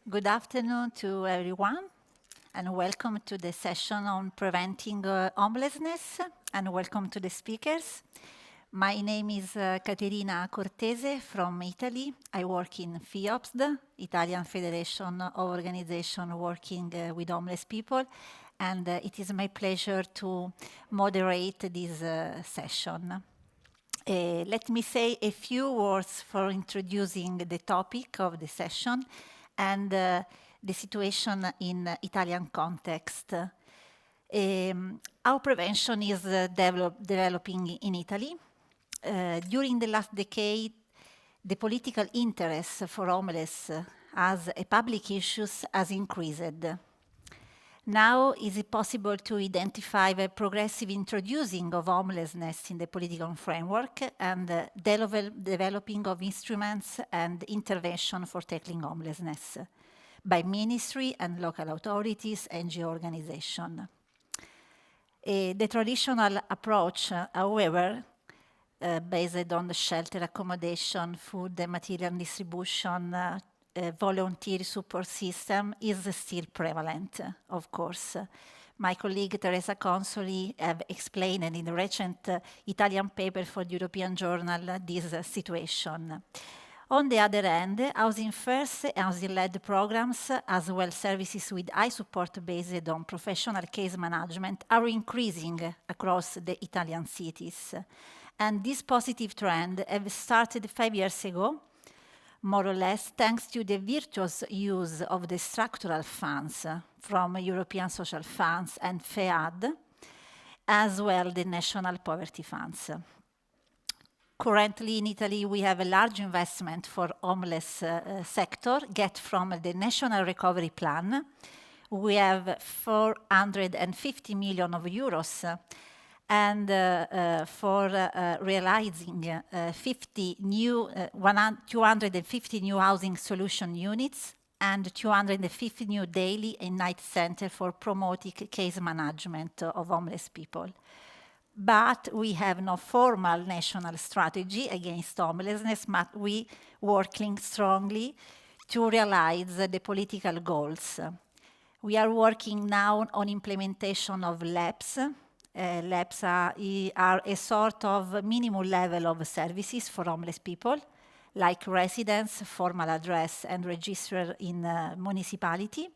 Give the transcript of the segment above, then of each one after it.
Good afternoon to everyone, and welcome to the session on preventing homelessness, and welcome to the speakers. My name is Caterina Cortese from Italy. I work in Fio.psd, Italian Federation of Organizations working with homeless people, and it is my pleasure to moderate this session. Let me say a few words for introducing the topic of the session and the situation in Italian context. How prevention is developing in Italy. During the last decade, the political interest for homeless as a public issue has increased. Now, is it possible to identify a progressive introducing of homelessness in the political framework and developing of instruments and intervention for tackling homelessness by ministry and local authorities, NGO organizations. The traditional approach, however, based on the shelter accommodation, food and material distribution, volunteer support system is still prevalent, of course. My colleague Teresa Consoli have explained in the recent Italian paper for the European Journal this situation. On the other hand, housing first, housing-led programs, as well services with high support based on professional case management are increasing across the Italian cities. And this positive trend have started 5 years ago, more or less, thanks to the virtuous use of the structural funds from European Social Funds and FEAD, as well the national poverty funds. Currently in Italy, we have a large investment for homeless sector, get from the National Recovery Plan. We have 450 million of euros and for realizing 250 new housing solution units and 250 new daily and night centers for promoting case management of homeless people. But we have no formal national strategy against homelessness, but we working strongly to realize the political goals. We are working now on implementation of labs. Labs are a sort of minimum level of services for homeless people, like residence, formal address, and register in municipality,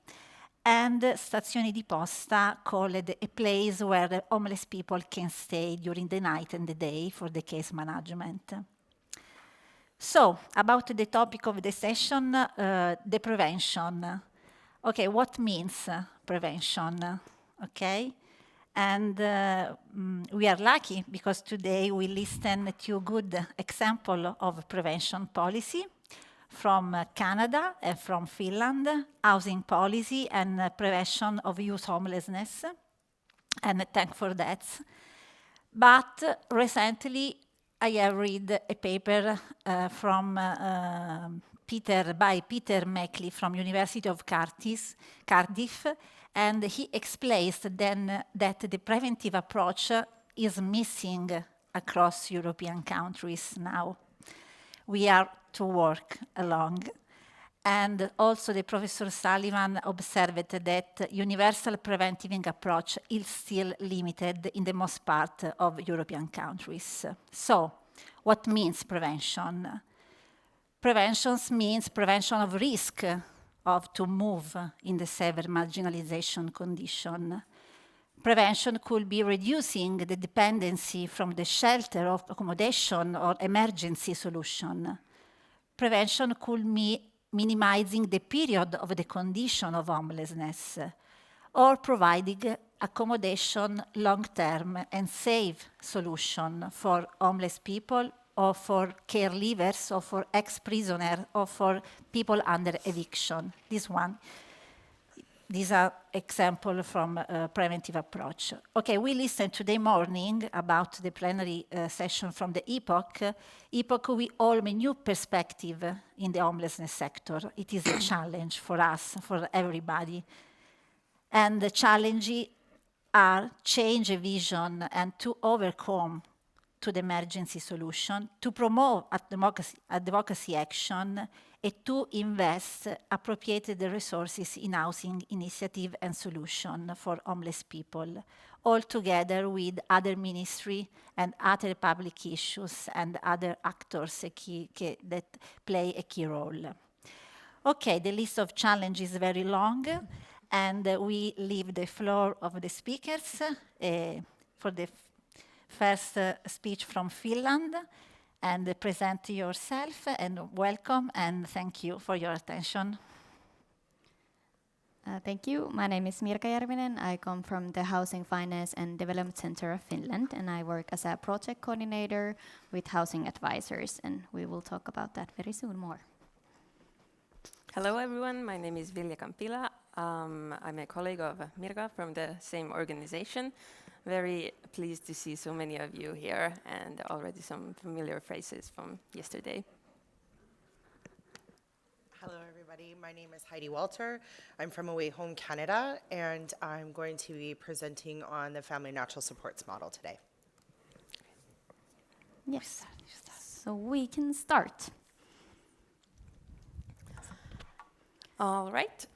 and stazioni di posta, called a place where the homeless people can stay during the night and the day for the case management. So, about the topic of the session, the prevention. Okay, what means prevention? Okay. And we are lucky because today we listen to a good example of prevention policy from Canada and from Finland, housing policy and prevention of youth homelessness, and thank for that. But recently I have read a paper by Peter Mackley from University of Cardiff, and he explains then that the preventive approach is missing across European countries now. We are to work along. And also the Professor Sullivan observed that universal preventive approach is still limited in the most part of European countries. So, what means prevention? Prevention means prevention of risk to move in the severe marginalization condition. Prevention could be reducing the dependency from the shelter of accommodation or emergency solution. Prevention could be minimizing the period of the condition of homelessness or providing accommodation long-term and safe solution for homeless people or for caregivers, or for ex-prisoners, or for people under eviction. These are examples from a preventive approach. Okay, we listened today morning about the plenary session from the EPOC. EPOC, we all a new perspective in the homelessness sector. It is a challenge for us, for everybody. And the challenges are change a vision and to overcome to the emergency solution, to promote advocacy action, and to invest appropriated resources in housing initiative and solution for homeless people, all together with other ministry and other public issues and other actors that play a key role. Okay, the list of challenges is very long, and we leave the floor of the speakers for the first speech from Finland, and present yourself, and welcome, and thank you for your attention. Thank you. My name is Mirka Järvinen. I come from the Housing Finance and Development Center of Finland, and I work as a project coordinator with housing advisors, and we will talk about that very soon more. Hello everyone, my name is Vilja Kampila. I'm a colleague of Mirka from the same organization. Very pleased to see so many of you here and already some familiar phrases from yesterday. Hello everybody, my name is Heidi Walter. I'm from Away Home Canada, and I'm going to be presenting on the Family Natural Supports model today. Yes, so we can start. All right.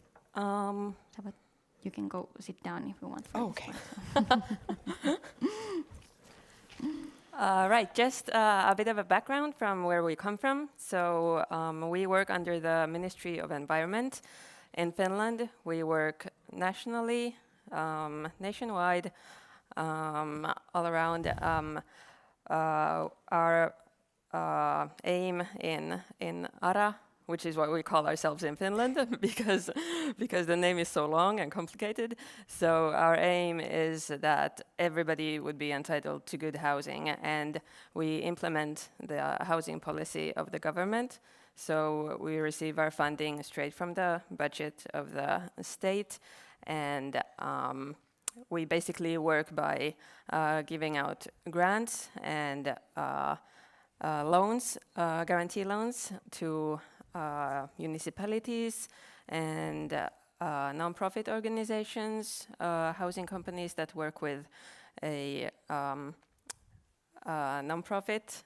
You can go sit down if you want. Okay. Right, just a bit of a background from where we come from. So we work under the Ministry of Environment in Finland. We work nationally, nationwide, all around. Our aim in ARA, which is what we call ourselves in Finland, because the name is so long and complicated. So our aim is that everybody would be entitled to good housing, and we implement the housing policy of the government. So we receive our funding straight from the budget of the state, and we basically work by giving out grants and loans, guarantee loans to municipalities and non-profit organizations, housing companies that work with a non-profit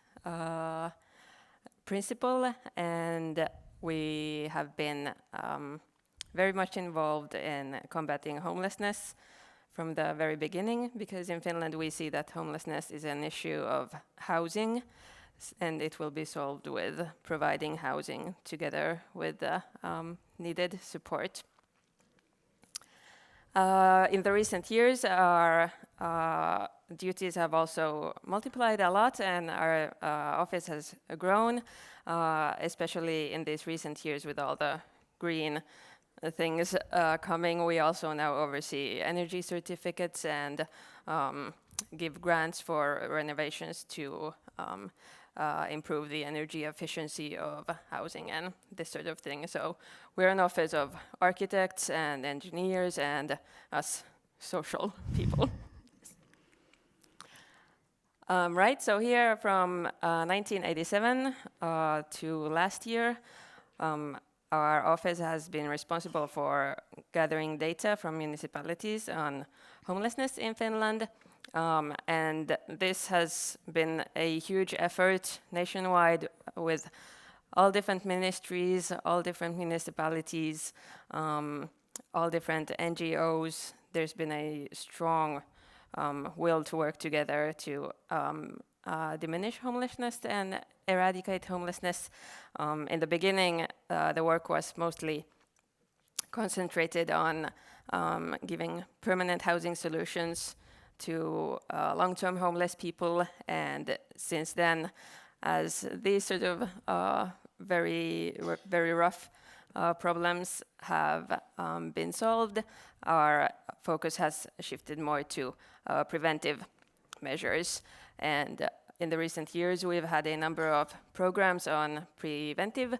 principle, and we have been very much involved in combating homelessness from the very beginning, because in Finland we see that homelessness is an issue of housing, and it will be solved with providing housing together with the needed support. In the recent years, our duties have also multiplied a lot, and our office has grown, especially in these recent years with all the green things coming. We also now oversee energy certificates and give grants for renovations to improve the energy efficiency of housing and this sort of thing. So we're an office of architects and engineers and us social people. Right, so here from 1987 to last year, our office has been responsible for gathering data from municipalities on homelessness in Finland. And this has been a huge effort nationwide with all different ministries, all different municipalities, all different NGOs. There's been a strong will to work together to diminish homelessness and eradicate homelessness. In the beginning, the work was mostly concentrated on giving permanent housing solutions to long-term homeless people, and since then, as these sort of very rough problems have been solved, our focus has shifted more to preventive measures. And in the recent years, we've had a number of programs on preventive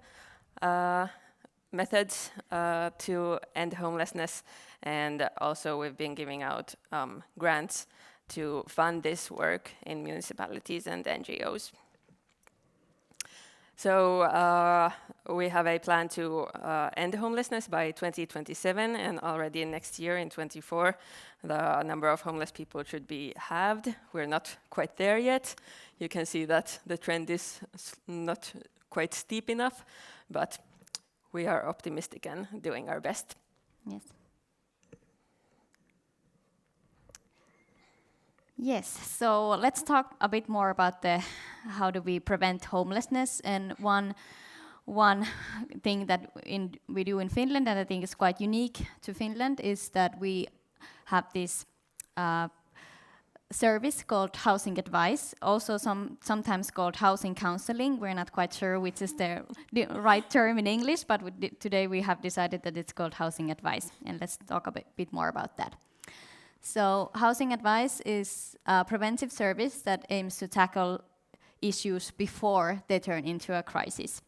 methods to end homelessness, and also we've been giving out grants to fund this work in municipalities and NGOs. So we have a plan to end homelessness by 2027, and already next year in 24, the number of homeless people should be halved. We're not quite there yet. You can see that the trend is not quite steep enough, but we are optimistic and doing our best. Yes. Yes, so let's talk a bit more about how do we prevent homelessness. And one thing that we do in Finland, and I think is quite unique to Finland, is that we have this service called housing advice, also sometimes called housing counseling. We're not quite sure which is the right term in English, but today we have decided that it's called housing advice, and let's talk a bit more about that. So housing advice is a preventive service that aims to tackle issues before they turn into a crisis.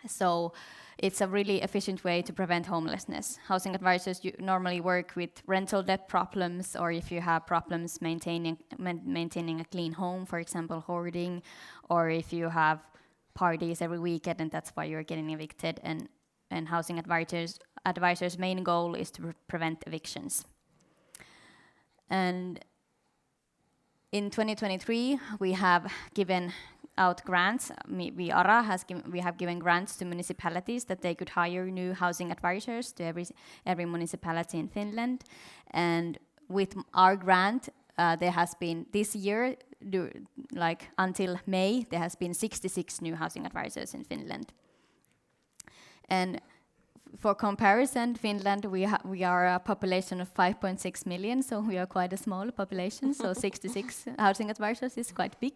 So it's a really efficient way to prevent homelessness. Housing advisors normally work with rental debt problems, or if you have problems maintaining a clean home, for example, hoarding, or if you have parties every weekend and that's why you're getting evicted. And housing advisors' main goal is to prevent evictions. And in 2023, we have given out grants. We have given grants to municipalities that they could hire new housing advisors to every municipality in Finland. And with our grant, there has been this year, until May, there has been 66 new housing advisors in Finland. And for comparison, Finland, we are a population of 5.6 million, so we are quite a small population. So 66 housing advisors is quite big.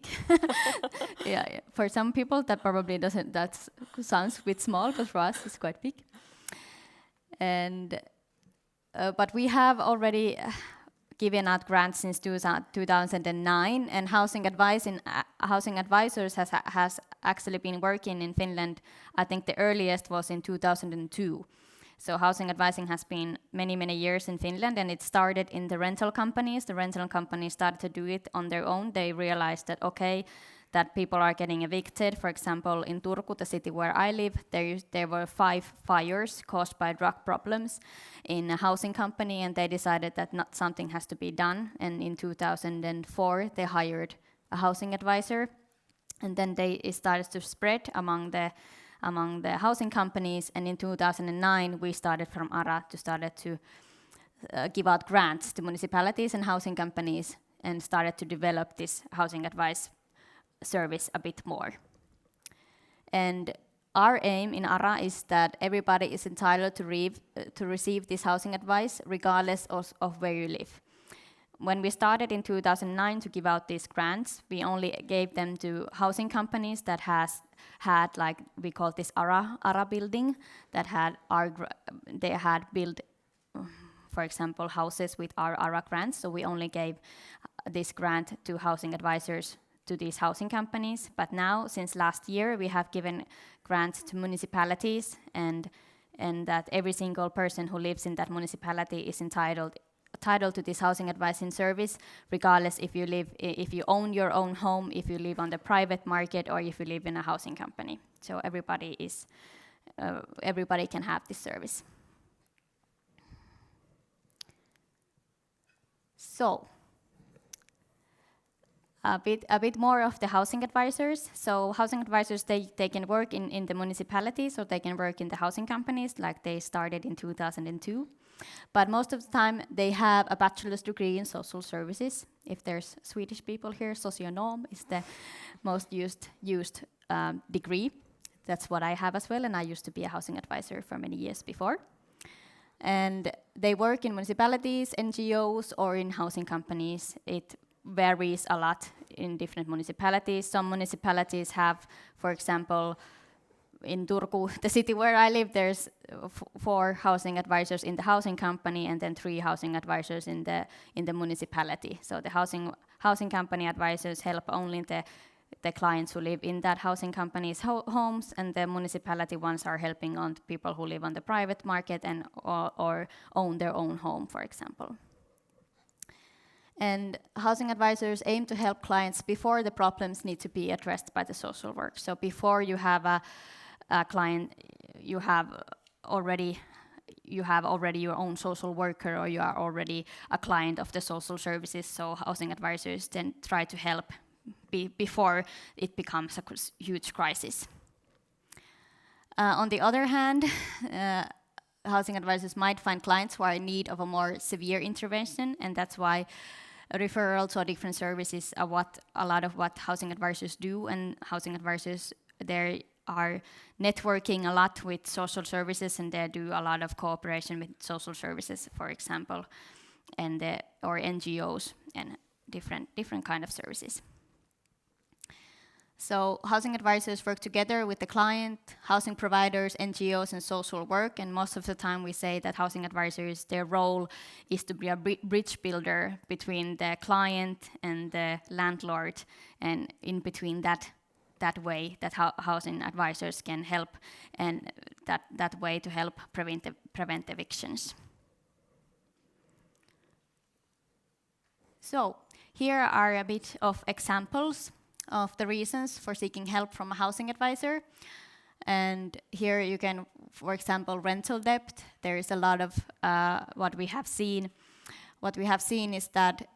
Yeah, for some people that probably doesn't. That sounds a bit small, but for us it's quite big. And but we have already given out grants since 2009, and housing advisors has actually been working in Finland. I think the earliest was in 2002. So housing advising has been many years in Finland, and it started in the rental companies. The rental companies started to do it on their own. They realized that that people are getting evicted. For example, in Turku, the city where I live, there were 5 fires caused by drug problems in a housing company, and they decided that something has to be done. And in 2004, they hired a housing advisor, and then it started to spread among the housing companies. And in 2009, we started from ARA to give out grants to municipalities and housing companies, and started to develop this housing advice service a bit more. And our aim in ARA is that everybody is entitled to receive this housing advice regardless of where you live. When we started in 2009 to give out these grants, we only gave them to housing companies that had, like we call this ARA building, that they had built, for example, houses with our ARA grants. So we only gave this grant to housing advisors to these housing companies. But now, since last year, we have given grants to municipalities, and that every single person who lives in that municipality is entitled to this housing advising service, regardless if you own your own home, if you live on the private market, or if you live in a housing company. So everybody can have this service. So a bit more of the housing advisors. So housing advisors, they can work in the municipalities, or they can work in the housing companies, like they started in 2002. But most of the time, they have a bachelor's degree in social services. If there's Swedish people here, socionom is the most used degree. That's what I have as well, and I used to be a housing advisor for many years before. And they work in municipalities, NGOs, or in housing companies. It varies a lot in different municipalities. Some municipalities have, for example, in Turku, the city where I live, there's 4 housing advisors in the housing company, and then 3 housing advisors in the municipality. So the housing company advisors help only the clients who live in that housing company's homes, and the municipality ones are helping on people who live on the private market or own their own home, for example. And housing advisors aim to help clients before the problems need to be addressed by the social work. So before you have a client, you have already your own social worker, or you are already a client of the social services. So housing advisors then try to help before it becomes a huge crisis. On the other hand, housing advisors might find clients who are in need of a more severe intervention, and that's why referrals or different services are a lot of what housing advisors do, and housing advisors, they are networking a lot with social services, and they do a lot of cooperation with social services, for example, and or NGOs and different kind of services. So housing advisors work together with the client, housing providers, NGOs, and social work. And most of the time we say that housing advisors, their role is to be a bridge builder between the client and the landlord, and in between that way that housing advisors can help, and that way to help prevent evictions. So here are a bit of examples of the reasons for seeking help from a housing advisor. And here you can, for example, rental debt. There is a lot of what we have seen. What we have seen is that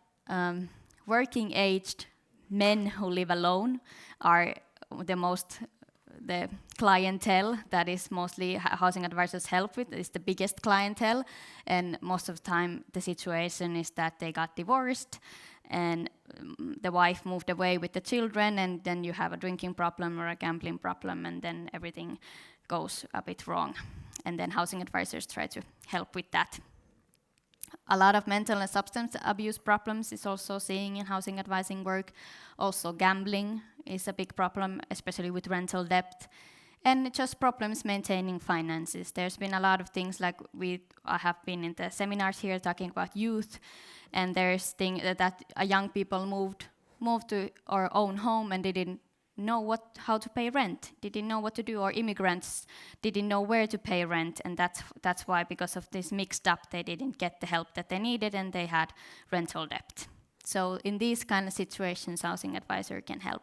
working-aged men who live alone are the clientele that is mostly housing advisors help with, is the biggest clientele. And most of the time the situation is that they got divorced, and the wife moved away with the children, and then you have a drinking problem or a gambling problem, and then everything goes a bit wrong. And then housing advisors try to help with that. A lot of mental and substance abuse problems is also seen in housing advising work. Also gambling is a big problem, especially with rental debt. And just problems maintaining finances. There's been a lot of things, like I have been in the seminars here talking about youth, and there's things that young people moved to our own home and they didn't know how to pay rent, didn't know what to do, or immigrants didn't know where to pay rent, and that's why, because of this mixed up, they didn't get the help that they needed, and they had rental debt. So in these kind of situations, housing advisor can help.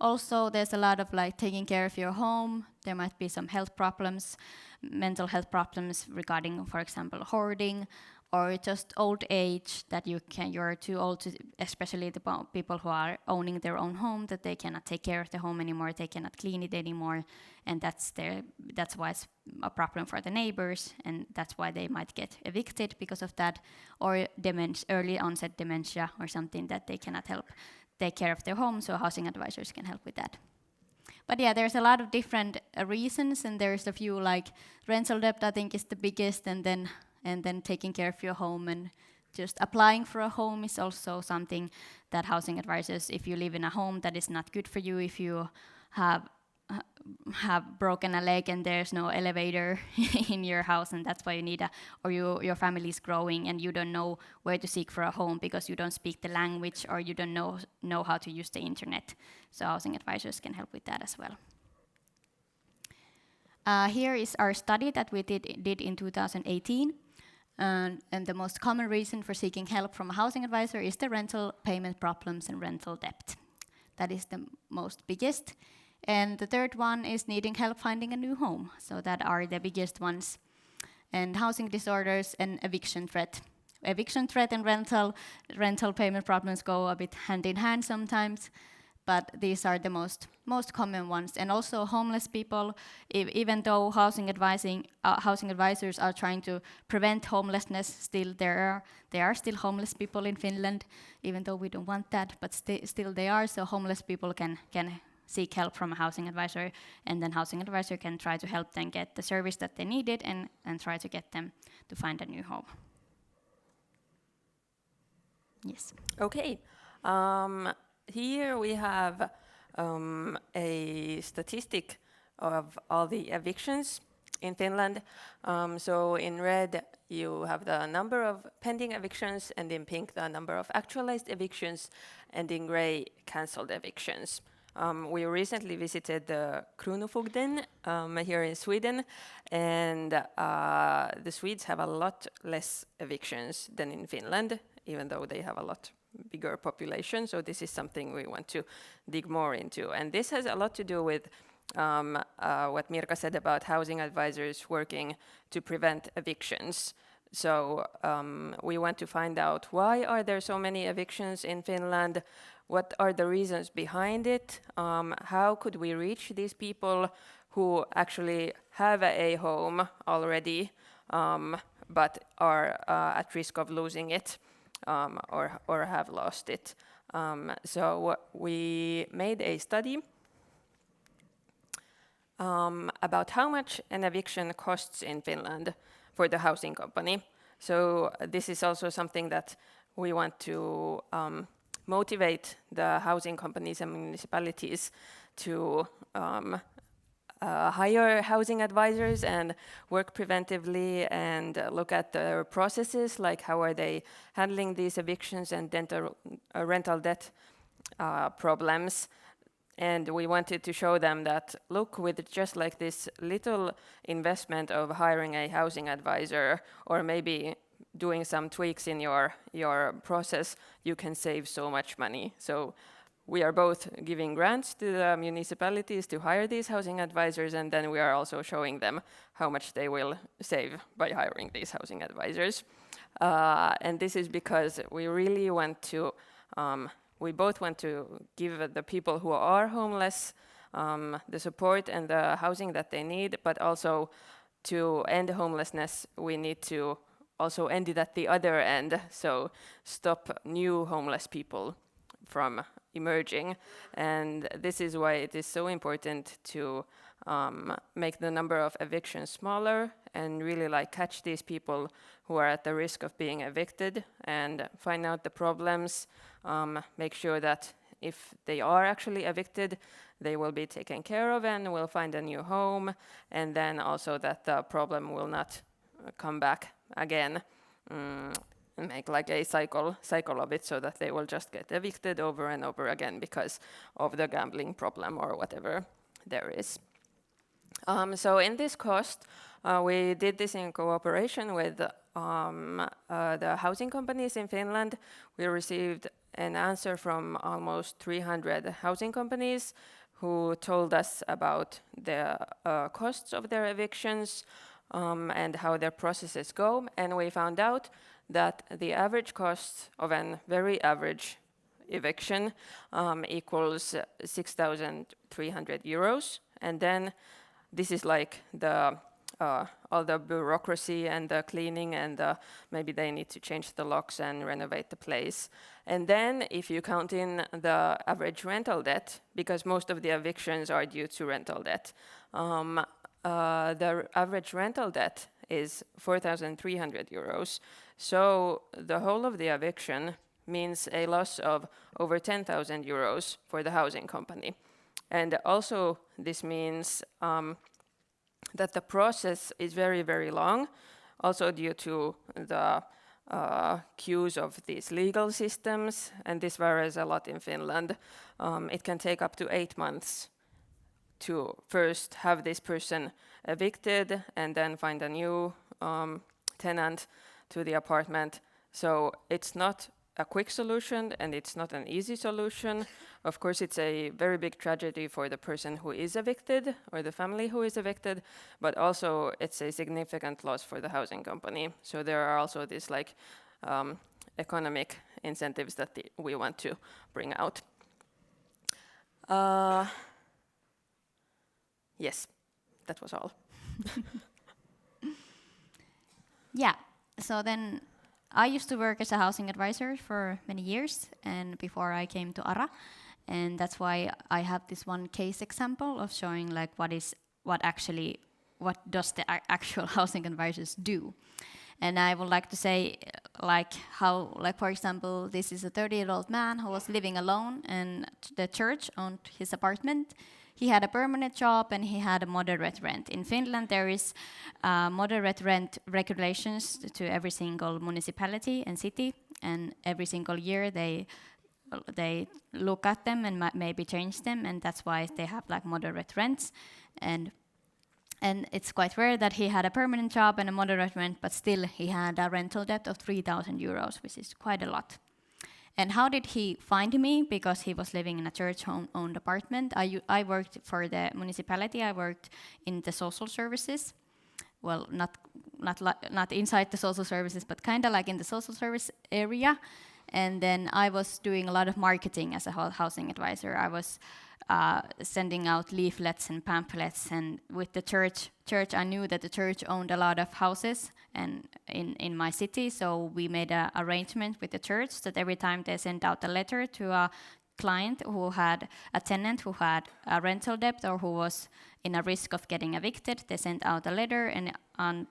Also, there's a lot of taking care of your home. There might be some health problems, mental health problems regarding, for example, hoarding, or just old age, that you're too old to, especially the people who are owning their own home, that they cannot take care of the home anymore, they cannot clean it anymore, and that's why it's a problem for the neighbors, and that's why they might get evicted because of that, or early onset dementia or something that they cannot help take care of their home, so housing advisors can help with that. But yeah, there's a lot of different reasons, and there's a few, like rental debt, I think, is the biggest, and then taking care of your home, and just applying for a home is also something that housing advisors, if you live in a home that is not good for you, if you have broken a leg and there's no elevator in your house, and that's why you need or your family is growing and you don't know where to seek for a home because you don't speak the language, or you don't know how to use the internet. So housing advisors can help with that as well. Here is our study that we did in 2018. And the most common reason for seeking help from a housing advisor is the rental payment problems and rental debt. That is the most biggest. And the third one is needing help finding a new home. So that are the biggest ones. And housing disorders and eviction threat. Eviction threat and rental payment problems go a bit hand in hand sometimes, but these are the most common ones. And also homeless people, even though housing advisors are trying to prevent homelessness, still there are still homeless people in Finland, even though we don't want that, but still they are. So homeless people can seek help from a housing advisor, and then housing advisor can try to help them get the service that they needed and try to get them to find a new home. Yes. Okay. Here we have a statistic of all the evictions in Finland. So in red you have the number of pending evictions, and in pink the number of actualized evictions, and in gray cancelled evictions. We recently visited the Kronofogden here in Sweden, and the Swedes have a lot less evictions than in Finland. even though they have a lot bigger population. So this is something we want to dig more into. And this has a lot to do with what Mirka said about housing advisors working to prevent evictions. So we want to find out, why are there so many evictions in Finland? What are the reasons behind it? How could we reach these people who actually have a home already, but are at risk of losing it or have lost it? So we made a study about how much an eviction costs in Finland for the housing company. So this is also something that we want to motivate the housing companies and municipalities to hire housing advisors and work preventively and look at their processes, like how are they handling these evictions and rental debt problems. And we wanted to show them that, look, with just like this little investment of hiring a housing advisor, or maybe doing some tweaks in your process, you can save so much money. So we are both giving grants to the municipalities to hire these housing advisors, and then we are also showing them how much they will save by hiring these housing advisors. And this is because we really want to we both want to give the people who are homeless the support and the housing that they need, but also to end homelessness, we need to also end it at the other end, so stop new homeless people from emerging. And this is why it is so important to make the number of evictions smaller and really like catch these people who are at the risk of being evicted and find out the problems, make sure that if they are actually evicted, they will be taken care of and will find a new home, and then also that the problem will not come back again, and make like a cycle of it, so that they will just get evicted over and over again because of the gambling problem or whatever there is. So in this cost, we did this in cooperation with the housing companies in Finland. We received an answer from almost 300 housing companies who told us about the costs of their evictions and how their processes go. And we found out that the average cost of a very average eviction equals 6,300 euros. And then this is like the all the bureaucracy and the cleaning and maybe they need to change the locks and renovate the place. And then if you count in the average rental debt, because most of the evictions are due to rental debt, the average rental debt is 4,300 euros. So the whole of the eviction means a loss of over 10,000 euros for the housing company. And also this means that the process is very, very long, also due to the queues of these legal systems, and this varies a lot in Finland. It can take up to 8 months to first have this person evicted and then find a new tenant to the apartment. So it's not a quick solution and it's not an easy solution. Of course, it's a very big tragedy for the person who is evicted or the family who is evicted, but also it's a significant loss for the housing company. So there are also these like economic incentives that we want to bring out. Yes, that was all. Yeah, so then I used to work as a housing advisor for many years, and before I came to ARA, and that's why I have this one case example of showing like what does the actual housing advisors do. And I would like to say like how, like for example, this is a 30-year-old man who was living alone, and the church owned his apartment. He had a permanent job and he had a moderate rent. In Finland, there is moderate rent regulations to every single municipality and city, and every single year they look at them and maybe change them, and that's why they have like moderate rents. And And it's quite rare that he had a permanent job and a moderate rent, but still he had a rental debt of 3,000 euros, which is quite a lot. And how did he find me? Because he was living in a church-owned apartment. I worked for the municipality. I worked in the social services. Well, not inside the social services, but kind of like in the social service area. And then I was doing a lot of marketing as a housing advisor. I was sending out leaflets and pamphlets, and with the church, I knew that the church owned a lot of houses and in my city, so we made an arrangement with the church that every time they sent out a letter to a client who had a tenant who had a rental debt or who was in a risk of getting evicted, they sent out a letter, and on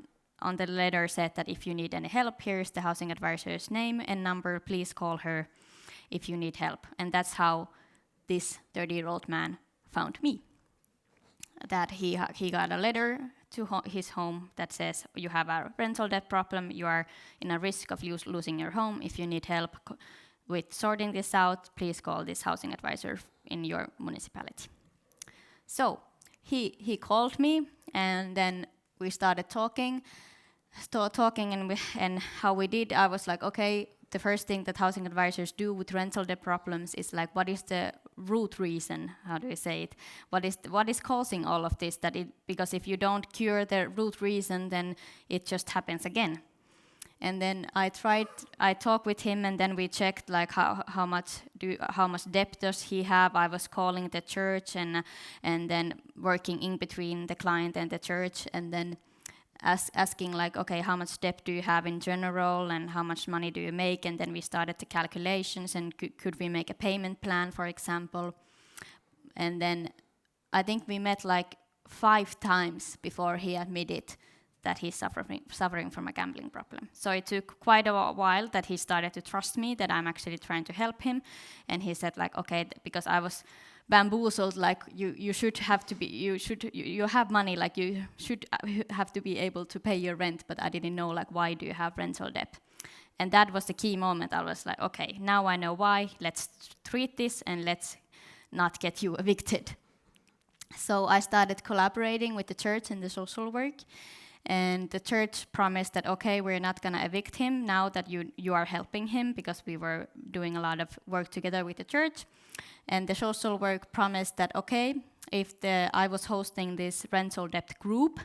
the letter said that if you need any help, here's the housing advisor's name and number, please call her if you need help. And that's how this 30-year-old man found me. That he got a letter to his home that says, you have a rental debt problem, you are in a risk of losing your home. If you need help with sorting this out, please call this housing advisor in your municipality. So he called me, and then we started talking and how we did, I was like, okay, the first thing that housing advisors do with rental debt problems is like, what is the root reason? How do you say it? What is causing all of this? Because if you don't cure the root reason, then it just happens again. And then I talked with him, and then we checked like how much debt does he have. I was calling the church and then working in between the client and the church, and then asking like, okay, how much debt do you have in general, and how much money do you make? And then we started the calculations, and could we make a payment plan, for example. And then I think we met like 5 times before he admitted that he's suffering from a gambling problem. So it took quite a while that he started to trust me, that I'm actually trying to help him. And he said like, okay, because I was bamboozled, like you have money, like you should have to be able to pay your rent, but I didn't know like, why do you have rental debt? And that was the key moment. I was like, okay, now I know why, let's treat this and let's not get you evicted. So I started collaborating with the church and the social work, and the church promised that, okay, we're not gonna evict him now that you are helping him, because we were doing a lot of work together with the church. And the social work promised that, okay, if I was hosting this rental debt group,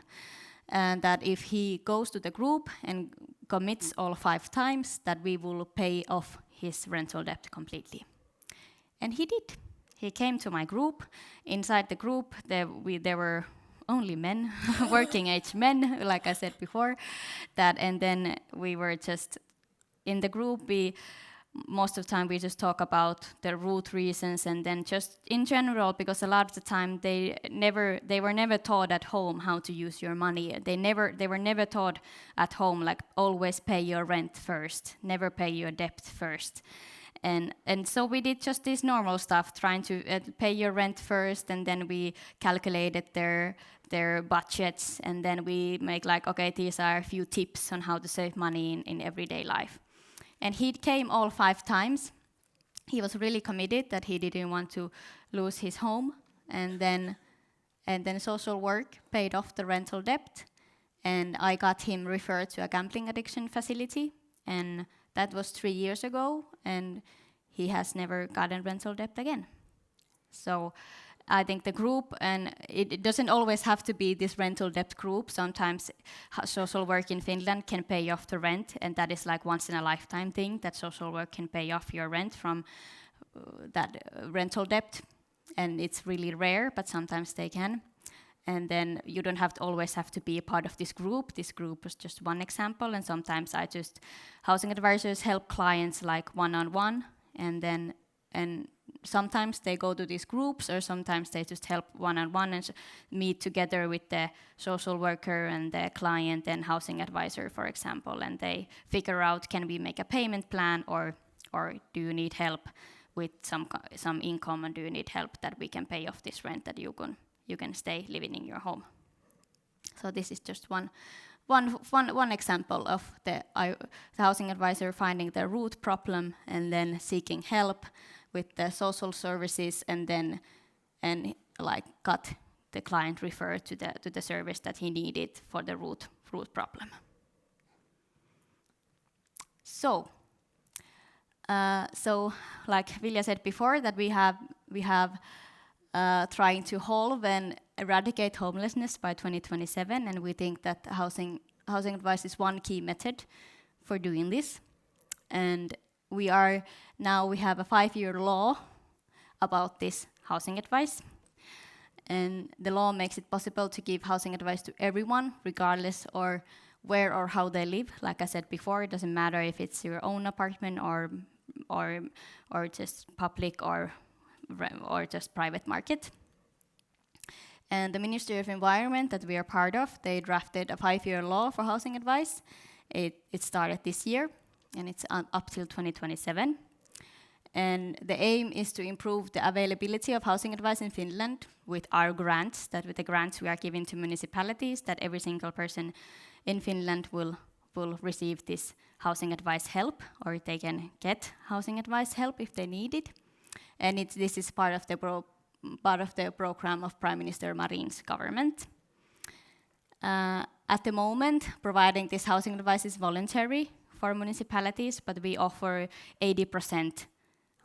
and that if he goes to the group and commits all 5 times, that we will pay off his rental debt completely. And he did. He came to my group. Inside the group, there were only men, working age men, like I said before. And then we were just in the group. Most of the time we just talk about the root reasons, and then just in general, because a lot of the time they were never taught at home how to use your money. They were never taught at home like, always pay your rent first, never pay your debt first. And so we did just this normal stuff, trying to pay your rent first, and then we calculated their budgets, and then we make like, okay, these are a few tips on how to save money in everyday life. And he came all 5 times. He was really committed that he didn't want to lose his home. And then social work paid off the rental debt. And I got him referred to a gambling addiction facility. And that was 3 years ago. And he has never gotten rental debt again. So I think the group, and it doesn't always have to be this rental debt group. Sometimes social work in Finland can pay off the rent, and that is like once in a lifetime thing, that social work can pay off your rent from that rental debt. And it's really rare, but sometimes they can. And then you don't always have to be a part of this group. This group was just one example, and sometimes housing advisors help clients like one-on-one, and sometimes they go to these groups, or sometimes they just help one-on-one and meet together with the social worker and the client and housing advisor, for example, and they figure out, can we make a payment plan, or do you need help with some income, and do you need help that we can pay off this rent, that you can stay living in your home. So this is just one example of the housing advisor finding the root problem and then seeking help with the social services, and cut the client refer to the service that he needed for the root problem. So like Vilja said before, that we have trying to solve and eradicate homelessness by 2027, and we think that housing advice is one key method for doing this. And we have a 5-year law about this housing advice. And the law makes it possible to give housing advice to everyone, regardless or where or how they live. Like I said before, it doesn't matter if it's your own apartment or just public or just private market. And the Ministry of Environment that we are part of, they drafted a 5-year law for housing advice. It started this year, and it's up till 2027. And the aim is to improve the availability of housing advice in Finland with our grants, that with the grants we are giving to municipalities, that every single person in Finland will receive this housing advice help, or they can get housing advice help if they need it. And this is part of the program of Prime Minister Marin's government. At the moment, providing this housing advice is voluntary for municipalities, but we offer 80%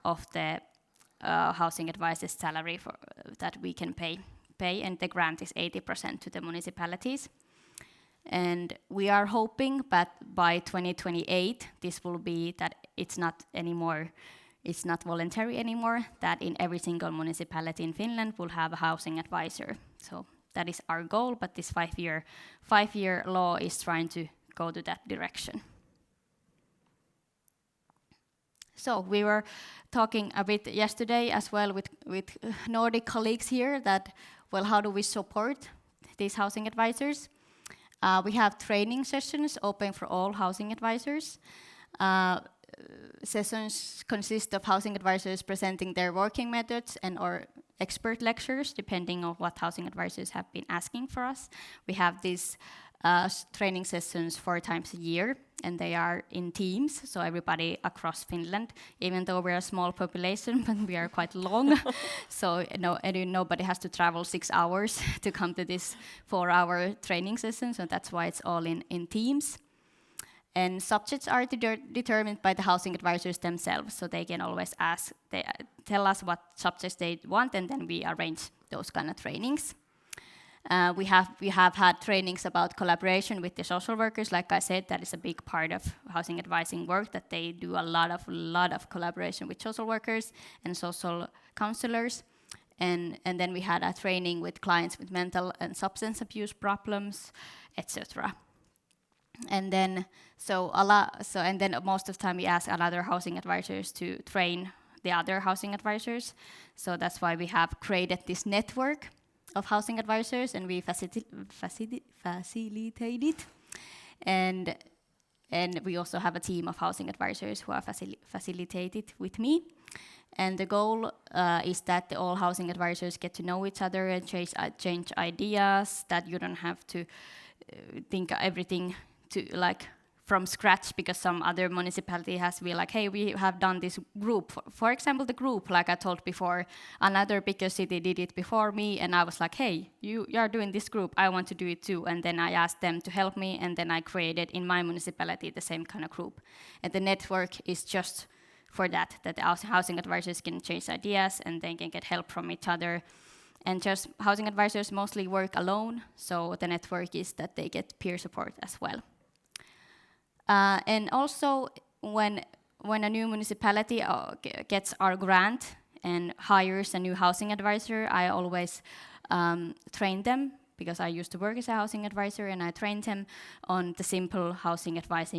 of the housing advice's salary that we can pay, and the grant is 80% to the municipalities. And we are hoping that by 2028, this will be that it's not voluntary anymore, that in every single municipality in Finland will have a housing advisor. So that is our goal, but this 5-year law is trying to go to that direction. So we were talking a bit yesterday as well with Nordic colleagues here that, well, how do we support these housing advisors? We have training sessions open for all housing advisors. Sessions consist of housing advisors presenting their working methods or expert lectures, depending on what housing advisors have been asking for us. We have these training sessions 4 times a year, and they are in teams, so everybody across Finland, even though we're a small population, but we are quite long, so nobody has to travel 6 hours to come to this 4-hour training session, so that's why it's all in teams. And subjects are determined by the housing advisors themselves, so they can always tell us what subjects they want, and then we arrange those kind of trainings. We have had trainings about collaboration with the social workers. Like I said, that is a big part of housing advising work, that they do a lot of collaboration with social workers and social counselors. And then we had a training with clients with mental and substance abuse problems, etc. And then most of the time we ask other housing advisors to train the other housing advisors. So that's why we have created this network of housing advisors, and we facilitate it. And we also have a team of housing advisors who are facilitated with me. And the goal is that all housing advisors get to know each other and change ideas, that you don't have to think everything from scratch, because some other municipality has to be like, hey, we have done this group. For example, the group, like I told before, another bigger city did it before me, and I was like, hey, you are doing this group, I want to do it too. And then I asked them to help me, and then I created in my municipality the same kind of group. And the network is just for that the housing advisors can change ideas and they can get help from each other. And just housing advisors mostly work alone, so the network is that they get peer support as well. And also, when a new municipality gets our grant and hires a new housing advisor, I always train them, because I used to work as a housing advisor, and I trained them on the simple housing advice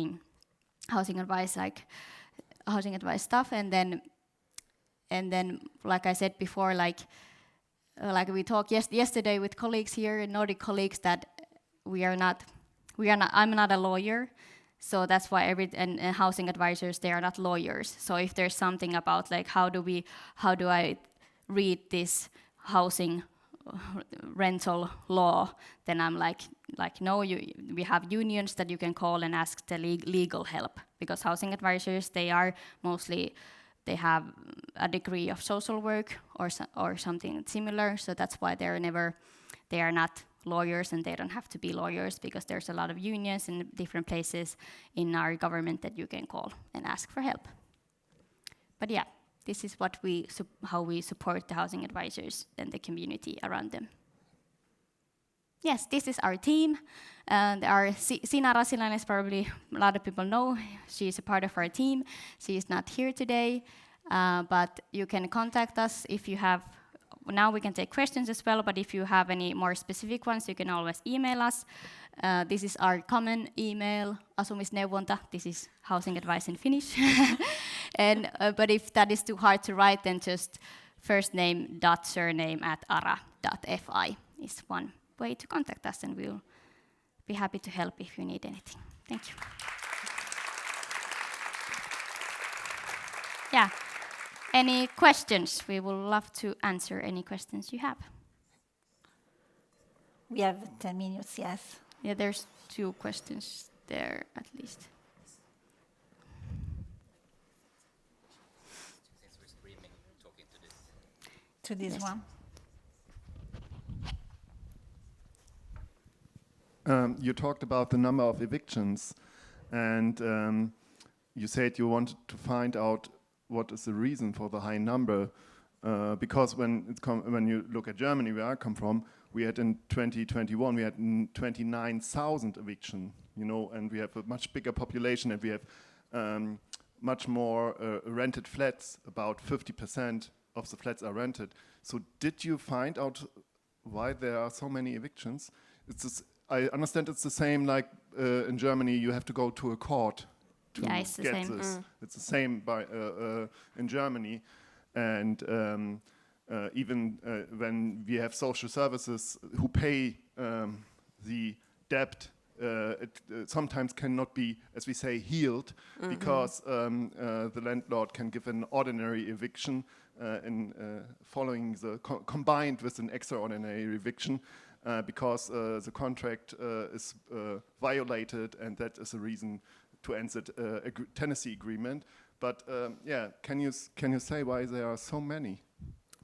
stuff. And then, like I said before, like we talked yesterday with colleagues here, Nordic colleagues, that I'm not a lawyer. So that's why and housing advisors, they are not lawyers. So if there's something about like how do I read this housing rental law, then I'm like no, we have unions that you can call and ask the legal help, because housing advisors, they have a degree of social work or something similar. So that's why they're they are not lawyers and they don't have to be lawyers, because there's a lot of unions in different places in our government that you can call and ask for help. But yeah, this is what how we support the housing advisors and the community around them. Yes, this is our team. And Sina Rasilainen is probably a lot of people know. She's a part of our team. She is not here today, but you can contact us if you have. Now we can take questions as well, but if you have any more specific ones, you can always email us. This is our common email, asumisneuvonta. This is housing advice in Finnish. And but if that is too hard to write, then just first name dot surname @ara.fi is one way to contact us, and we'll be happy to help if you need anything. Thank you. Yeah. Any questions? We would love to answer any questions you have. We have 10 minutes, yes. Yeah, there's 2 questions there at least. To this Yes. one. You talked about the number of evictions, and you said you wanted to find out what is the reason for the high number, because when you look at Germany, where I come from, we had in 2021 we had 29,000 eviction, and we have a much bigger population, and we have much more rented flats. About 50% of the flats are rented. So did you find out why there are so many evictions? I understand it's the same like in Germany. You have to go to a court to it's the get same. this. It's the same in Germany, and even when we have social services who pay the debt, it sometimes cannot be, as we say, healed, because the landlord can give an ordinary eviction following the combined with an extraordinary eviction. Because the contract is violated, and that is a reason to end the tenancy agreement. But can you say why there are so many?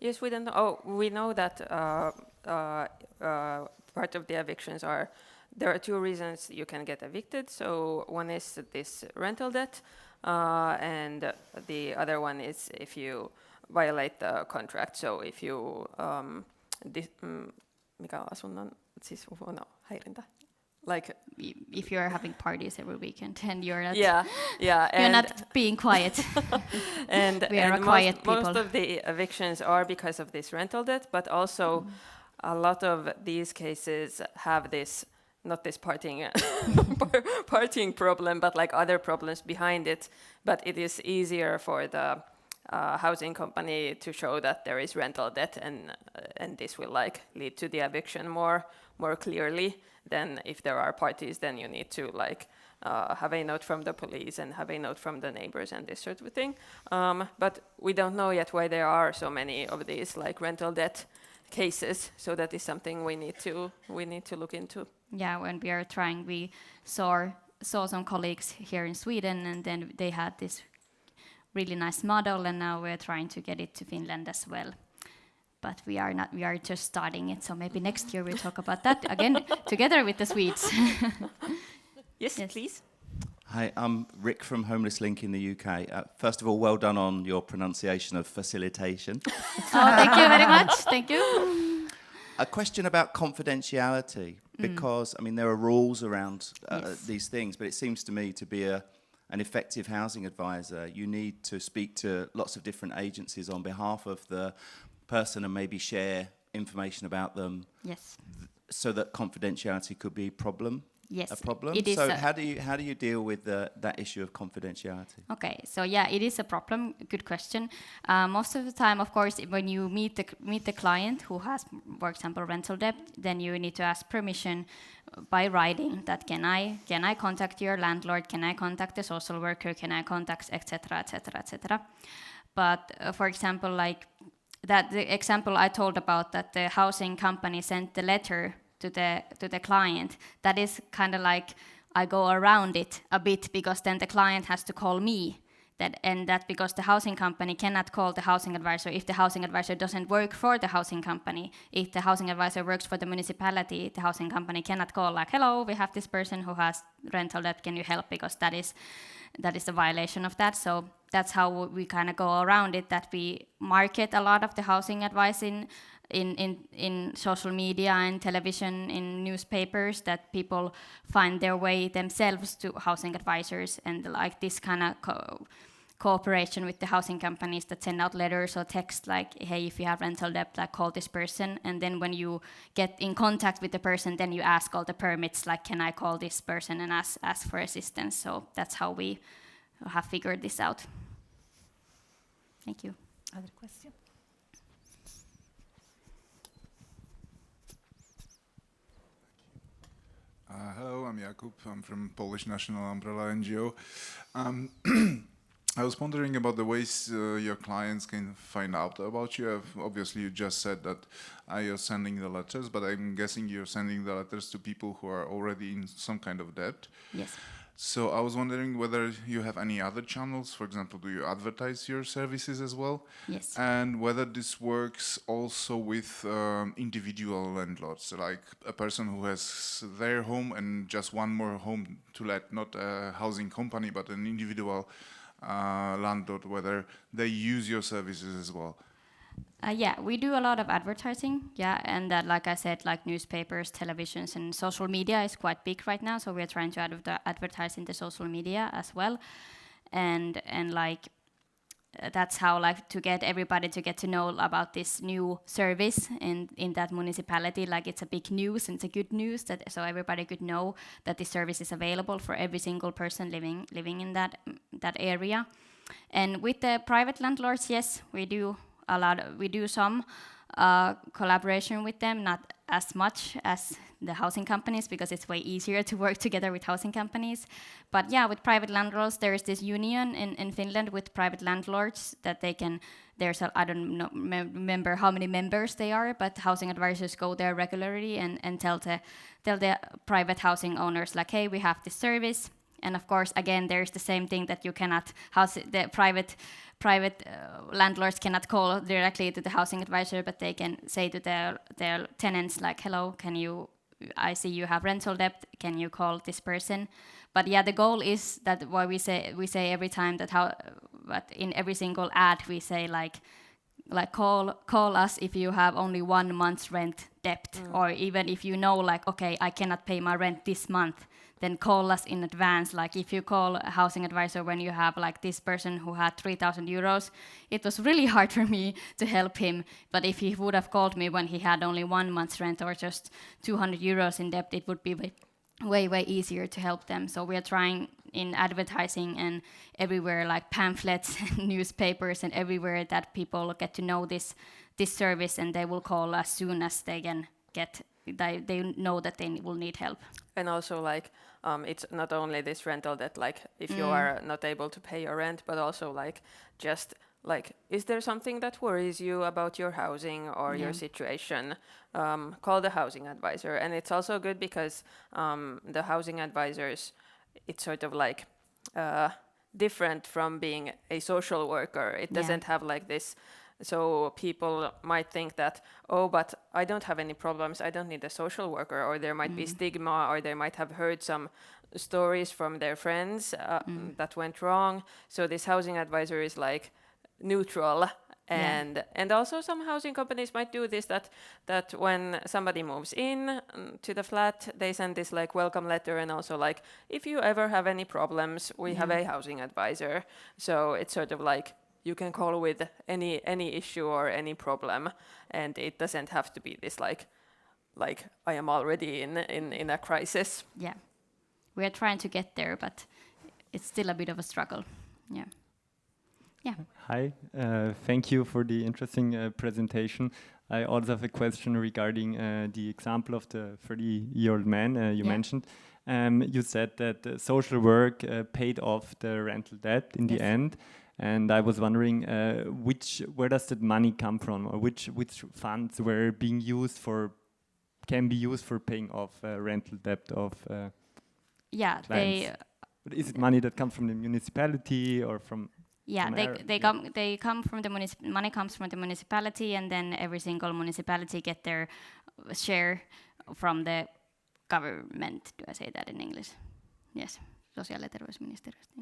Yes, we don't know. Oh, we know that part of the evictions there are 2 reasons you can get evicted. So one is this rental debt, and the other one is if you violate the contract. So if you mikä asunnon siis häirintä? Like if you're having parties every weekend and you're not you're not being quiet. and we are and quiet people. Most of the evictions are because of this rental debt, but also a lot of these cases have this, not this partying problem, but like other problems behind it. But it is easier for the housing company to show that there is rental debt, and this will like lead to the eviction more clearly than if there are parties. Then you need to like have a note from the police and have a note from the neighbors and this sort of thing. But we don't know yet why there are so many of these like rental debt cases. So that is something we need to look into. Yeah, when we are trying, we saw some colleagues here in Sweden, and then they had this really nice model, and now we're trying to get it to Finland as well. But we are just starting it, so maybe next year we'll talk about that again together with the Swedes. Yes, please. Hi, I'm Rick from Homeless Link in the UK. First of all, well done on your pronunciation of facilitation. Thank you very much. Thank you. A question about confidentiality, because there are rules around these things, but it seems to me to be an effective housing advisor, you need to speak to lots of different agencies on behalf of the person and maybe share information about them. Yes. So that confidentiality could be a problem. Yes. A problem. It is so how do you deal with that issue of confidentiality? Okay, so yeah, it is a problem. Good question. Most of the time, of course, when you meet the client who has, for example, rental debt, then you need to ask permission by writing that can I contact your landlord? Can I contact the social worker? Can I contact etc. etc. etc. But for example, like the example I told about that the housing company sent the letter to the client, that is kind of like I go around it a bit, because then the client has to call me that because the housing company cannot call the housing advisor if the housing advisor doesn't work for the housing company. If the housing advisor works for the municipality, the housing company cannot call like, hello, we have this person who has rental debt, can you help? Because that is a violation of that. So that's how we kind of go around it, that we market a lot of the housing advice in social media and television, in newspapers, that people find their way themselves to housing advisors, and like this kind of cooperation with the housing companies that send out letters or text like, hey, if you have rental debt, like call this person. And then when you get in contact with the person, then you ask all the permits, like, can I call this person and ask for assistance? So that's how we have figured this out. Thank you. Other question? Hello, I'm Jakub. I'm from Polish National Umbrella NGO. I was wondering about the ways your clients can find out about you. Obviously, you just said that you're sending the letters, but I'm guessing you're sending the letters to people who are already in some kind of debt. Yes. So I was wondering whether you have any other channels. For example, do you advertise your services as well? Yes. And whether this works also with individual landlords, like a person who has their home and just one more home to let, not a housing company, but an individual landlord, whether they use your services as well. Yeah, we do a lot of advertising, and that, like I said, like newspapers, televisions, and social media is quite big right now, so we're trying to advertise in the social media as well, and like that's how, like, to get everybody to get to know about this new service in that municipality. Like, it's a big news and it's a good news, that so everybody could know that this service is available for every single person living in that area. And with the private landlords, yes, we do some collaboration with them, not as much as the housing companies, because it's way easier to work together with housing companies. But yeah, with private landlords, there is this union in Finland with private landlords that they can, I don't know, remember how many members they are, but housing advisors go there regularly and tell the private housing owners, like, hey, we have this service. And of course, again, there's the same thing that you cannot, the private landlords cannot call directly to the housing advisor, but they can say to their tenants, like, hello, I see you have rental debt, can you call this person? But yeah, the goal is that why we say every time that but in every single ad we say like call us if you have only 1 month's rent debt, or even if you know, like, okay, I cannot pay my rent this month, then call us in advance. Like, if you call a housing advisor when you have, like, this person who had 3,000 euros, it was really hard for me to help him. But if he would have called me when he had only 1 month's rent or just 200 euros in debt, it would be way easier to help them. So we are trying in advertising and everywhere, like pamphlets and newspapers and everywhere, that people get to know this service, and they will call as soon as they can they know that they will need help. And also, like, it's not only this rental that, like, if you are not able to pay your rent, but also, like, just like, is there something that worries you about your housing or your situation? Call the housing advisor. And it's also good because the housing advisors, it's sort of like different from being a social worker. It doesn't have like this. So people might think that, oh, but I don't have any problems, I don't need a social worker, or there might be stigma, or they might have heard some stories from their friends that went wrong. So this housing advisor is like neutral. And also some housing companies might do this, that when somebody moves in to the flat, they send this like welcome letter, and also like, if you ever have any problems, we have a housing advisor. So it's sort of like, you can call with any issue or any problem, and it doesn't have to be this like I am already in a crisis. Yeah, we are trying to get there, but it's still a bit of a struggle. Yeah. Hi, thank you for the interesting presentation. I also have a question regarding the example of the 30-year-old man you mentioned. You said that social work paid off the rental debt in the end. And I was wondering, where does that money come from, or which funds were being used can be used for paying off rental debt of clients? Is it money that comes from the municipality or from? Yeah, some they come from the money comes from the municipality, and then every single municipality get their share from the government. Do I say that in English? Yes, sosiaali- ja terveysministeriöstä.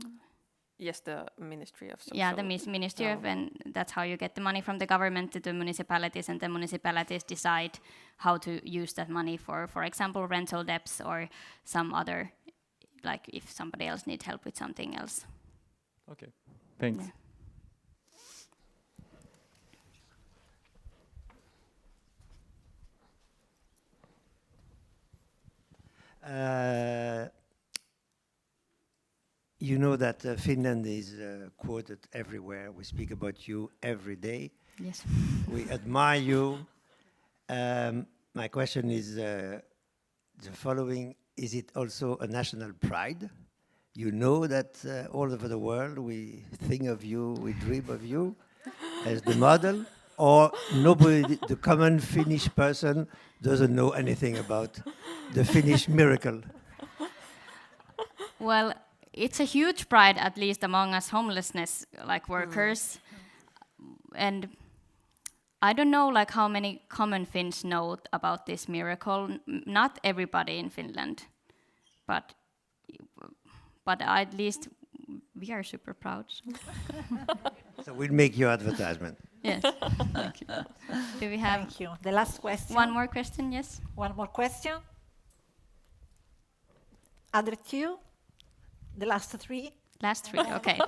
Yes, the Ministry of Social. Yeah, the Ministry of, and that's how you get the money from the government to the municipalities, and the municipalities decide how to use that money for example, rental debts or some other, like if somebody else needs help with something else. Okay, thanks. Yeah. You know that Finland is quoted everywhere. We speak about you every day. Yes. We admire you. My question is the following. Is it also a national pride? You know that all over the world we think of you, we dream of you as the model, or nobody, the common Finnish person doesn't know anything about the Finnish miracle? Well, it's a huge pride, at least among us homelessness like workers. And I don't know like how many common Finns know about this miracle. Not everybody in Finland, but at least we are super proud. So we'll make your advertisement. Yes. Thank you. Do we have Thank you. The last question. one more question? Yes. One more question. Other two? The last three? Last three. Okay.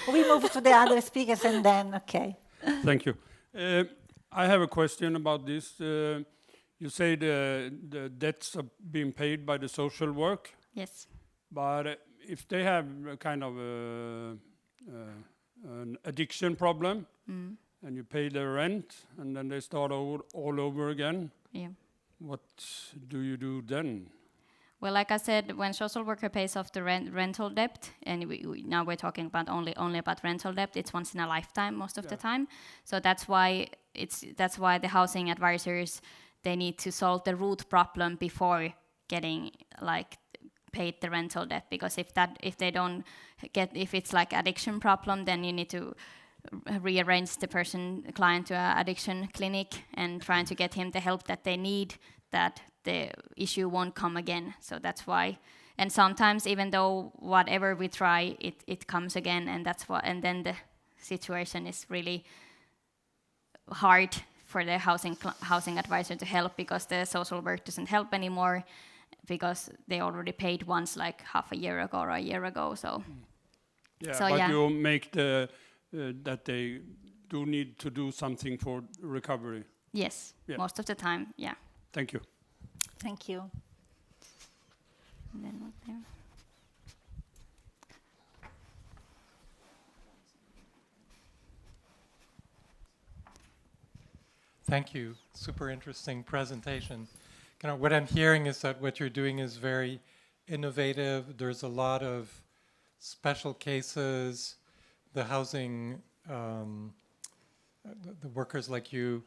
We move to the other speakers and then, okay. Thank you. I have a question about this. You say the debts are being paid by the social work, Yes. but if they have a kind of an addiction problem, and you pay their rent, and then they start all over again, Yeah. what do you do then? Well, like I said, when social worker pays off the rental debt, and now we're talking about only about rental debt, it's once in a lifetime most of the time. So that's why the housing advisors, they need to solve the root problem before getting like paid the rental debt, because if they don't get, if it's like addiction problem, then you need to rearrange the client to an addiction clinic and trying to get him the help that they need, that the issue won't come again. So that's why. And sometimes, even though whatever we try, it comes again, and that's why. And then the situation is really hard for the housing advisor to help, because the social work doesn't help anymore, because they already paid once, like half a year ago or a year ago. So. Yeah, So, but yeah. you make that they do need to do something for recovery. Yes, Yeah. most of the time. Yeah. Thank you. Thank you. And then what there? Thank you. Super interesting presentation. What I'm hearing is that what you're doing is very innovative. There's a lot of special cases. The housing, the workers like you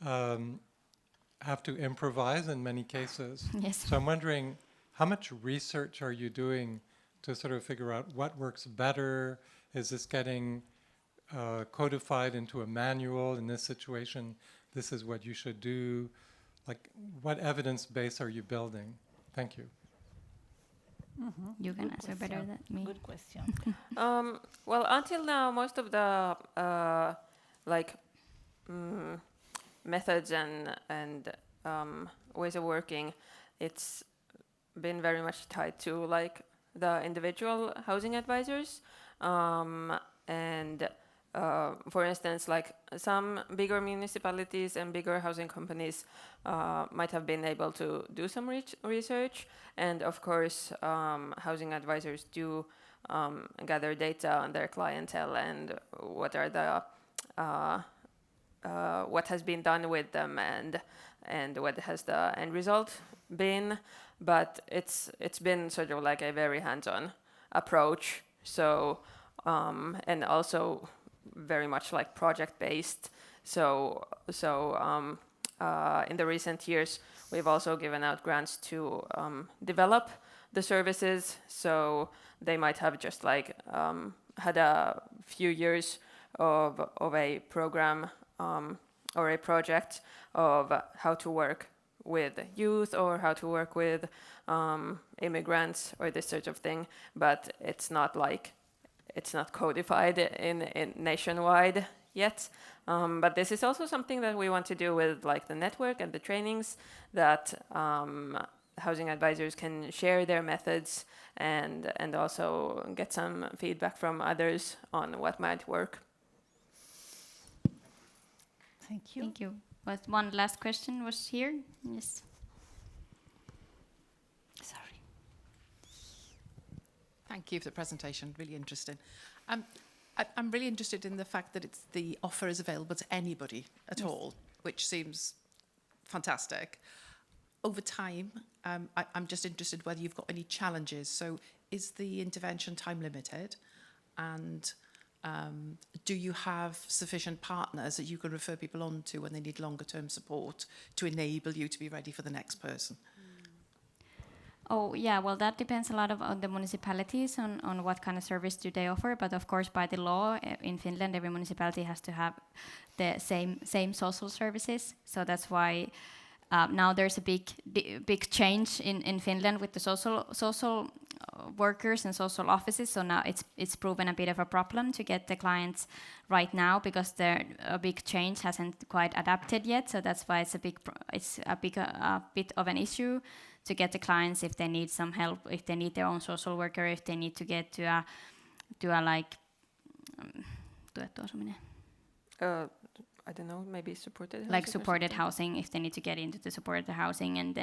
have to improvise in many cases. Yes. So I'm wondering, how much research are you doing to sort of figure out what works better? Is this getting codified into a manual? In this situation, this is what you should do. Like, what evidence base are you building? Thank you. You can answer better than me. Good question. Well, until now, most of the methods and ways of working, it's been very much tied to like the individual housing advisors, and for instance, like some bigger municipalities and bigger housing companies might have been able to do some research, and of course housing advisors do gather data on their clientele and what are the what has been done with them and what has the end result been. But it's been sort of like a very hands-on approach. So and also very much like project-based. So in the recent years, we've also given out grants to develop the services. So they might have just like had a few years of a program or a project of how to work with youth or how to work with immigrants or this sort of thing, but it's not codified in nationwide yet. But this is also something that we want to do with like the network and the trainings, that housing advisors can share their methods and also get some feedback from others on what might work. Thank you. Thank you. But one last question was here. Yes. Sorry. Thank you for the presentation. Really interesting. I'm really interested in the fact that the offer is available to anybody at all, which seems fantastic. Over time, I'm just interested whether you've got any challenges. So is the intervention time limited? And do you have sufficient partners that you can refer people on to when they need longer term support to enable you to be ready for the next person? Oh, yeah, well, that depends a lot on the municipalities, on what kind of service do they offer. But of course, by the law in Finland, every municipality has to have the same social services. So that's why now there's a big change in Finland with the social workers and social offices. So now it's proven a bit of a problem to get the clients right now, because a big change hasn't quite adapted yet. So that's why it's a bit of an issue to get the clients if they need some help, if they need their own social worker, if they need to get to a like I don't know, maybe supported housing. Like supported housing, if they need to get into the supported housing,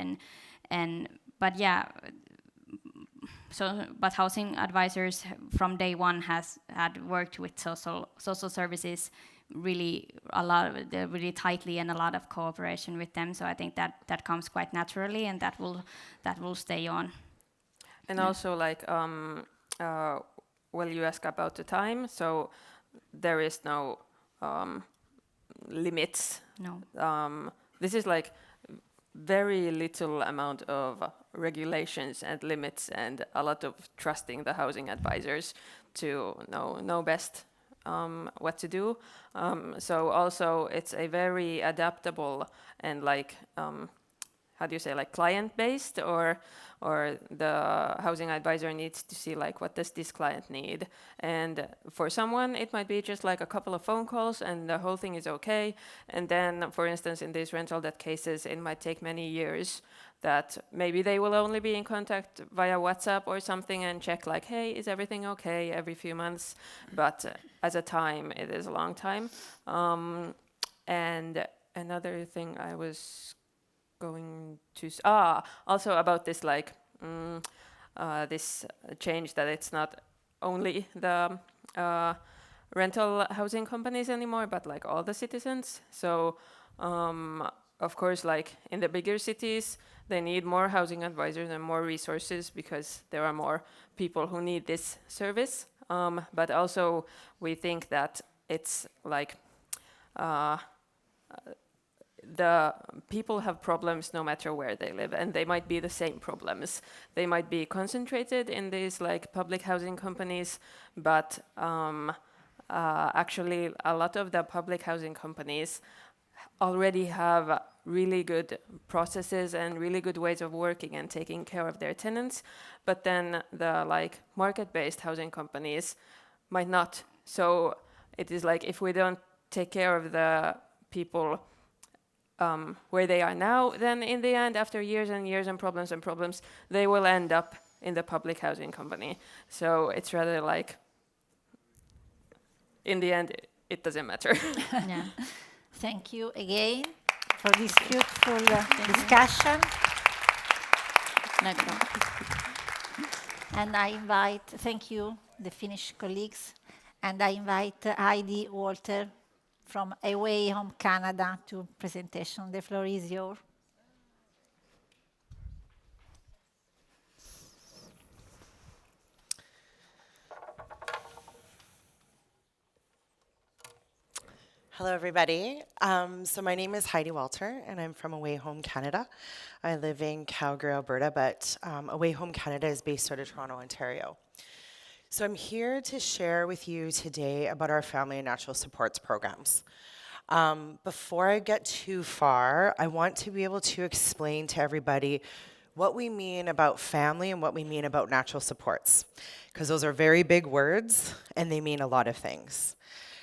but yeah. So, but housing advisors from day one had worked with social services really tightly, and a lot of cooperation with them. So I think that comes quite naturally, and that will stay on. And also, like, well, you ask about the time. So there is no limits. No. This is like very little amount of regulations and limits, and a lot of trusting the housing advisors to know best what to do. So also it's a very adaptable and like how do you say, like client based, or the housing advisor needs to see like what does this client need, and for someone it might be just like a couple of phone calls and the whole thing is okay, and then for instance in these rental debt cases it might take many years that maybe they will only be in contact via WhatsApp or something and check like, hey, is everything okay, every few months, but as a time it is a long time. And another thing I was going to also about this like this change, that it's not only the rental housing companies anymore, but like all the citizens. So of course, like in the bigger cities, they need more housing advisors and more resources because there are more people who need this service. But also we think that it's like the people have problems no matter where they live, and they might be the same problems. They might be concentrated in these like public housing companies, but actually a lot of the public housing companies already have really good processes and really good ways of working and taking care of their tenants, but then the like market-based housing companies might not. So it is like if we don't take care of the people where they are now, then in the end, after years and years and problems, they will end up in the public housing company. So it's rather like, in the end, it doesn't matter. Yeah. Thank you again for this beautiful discussion. And I invite, thank you, the Finnish colleagues, and I invite Heidi Walter from Away Home Canada to presentation. The floor is yours. Hello, everybody. So my name is Heidi Walter, and I'm from Away Home Canada. I live in Calgary, Alberta, but Away Home Canada is based out of Toronto, Ontario. So I'm here to share with you today about our family and natural supports programs. Before I get too far, I want to be able to explain to everybody what we mean about family and what we mean about natural supports, because those are very big words and they mean a lot of things.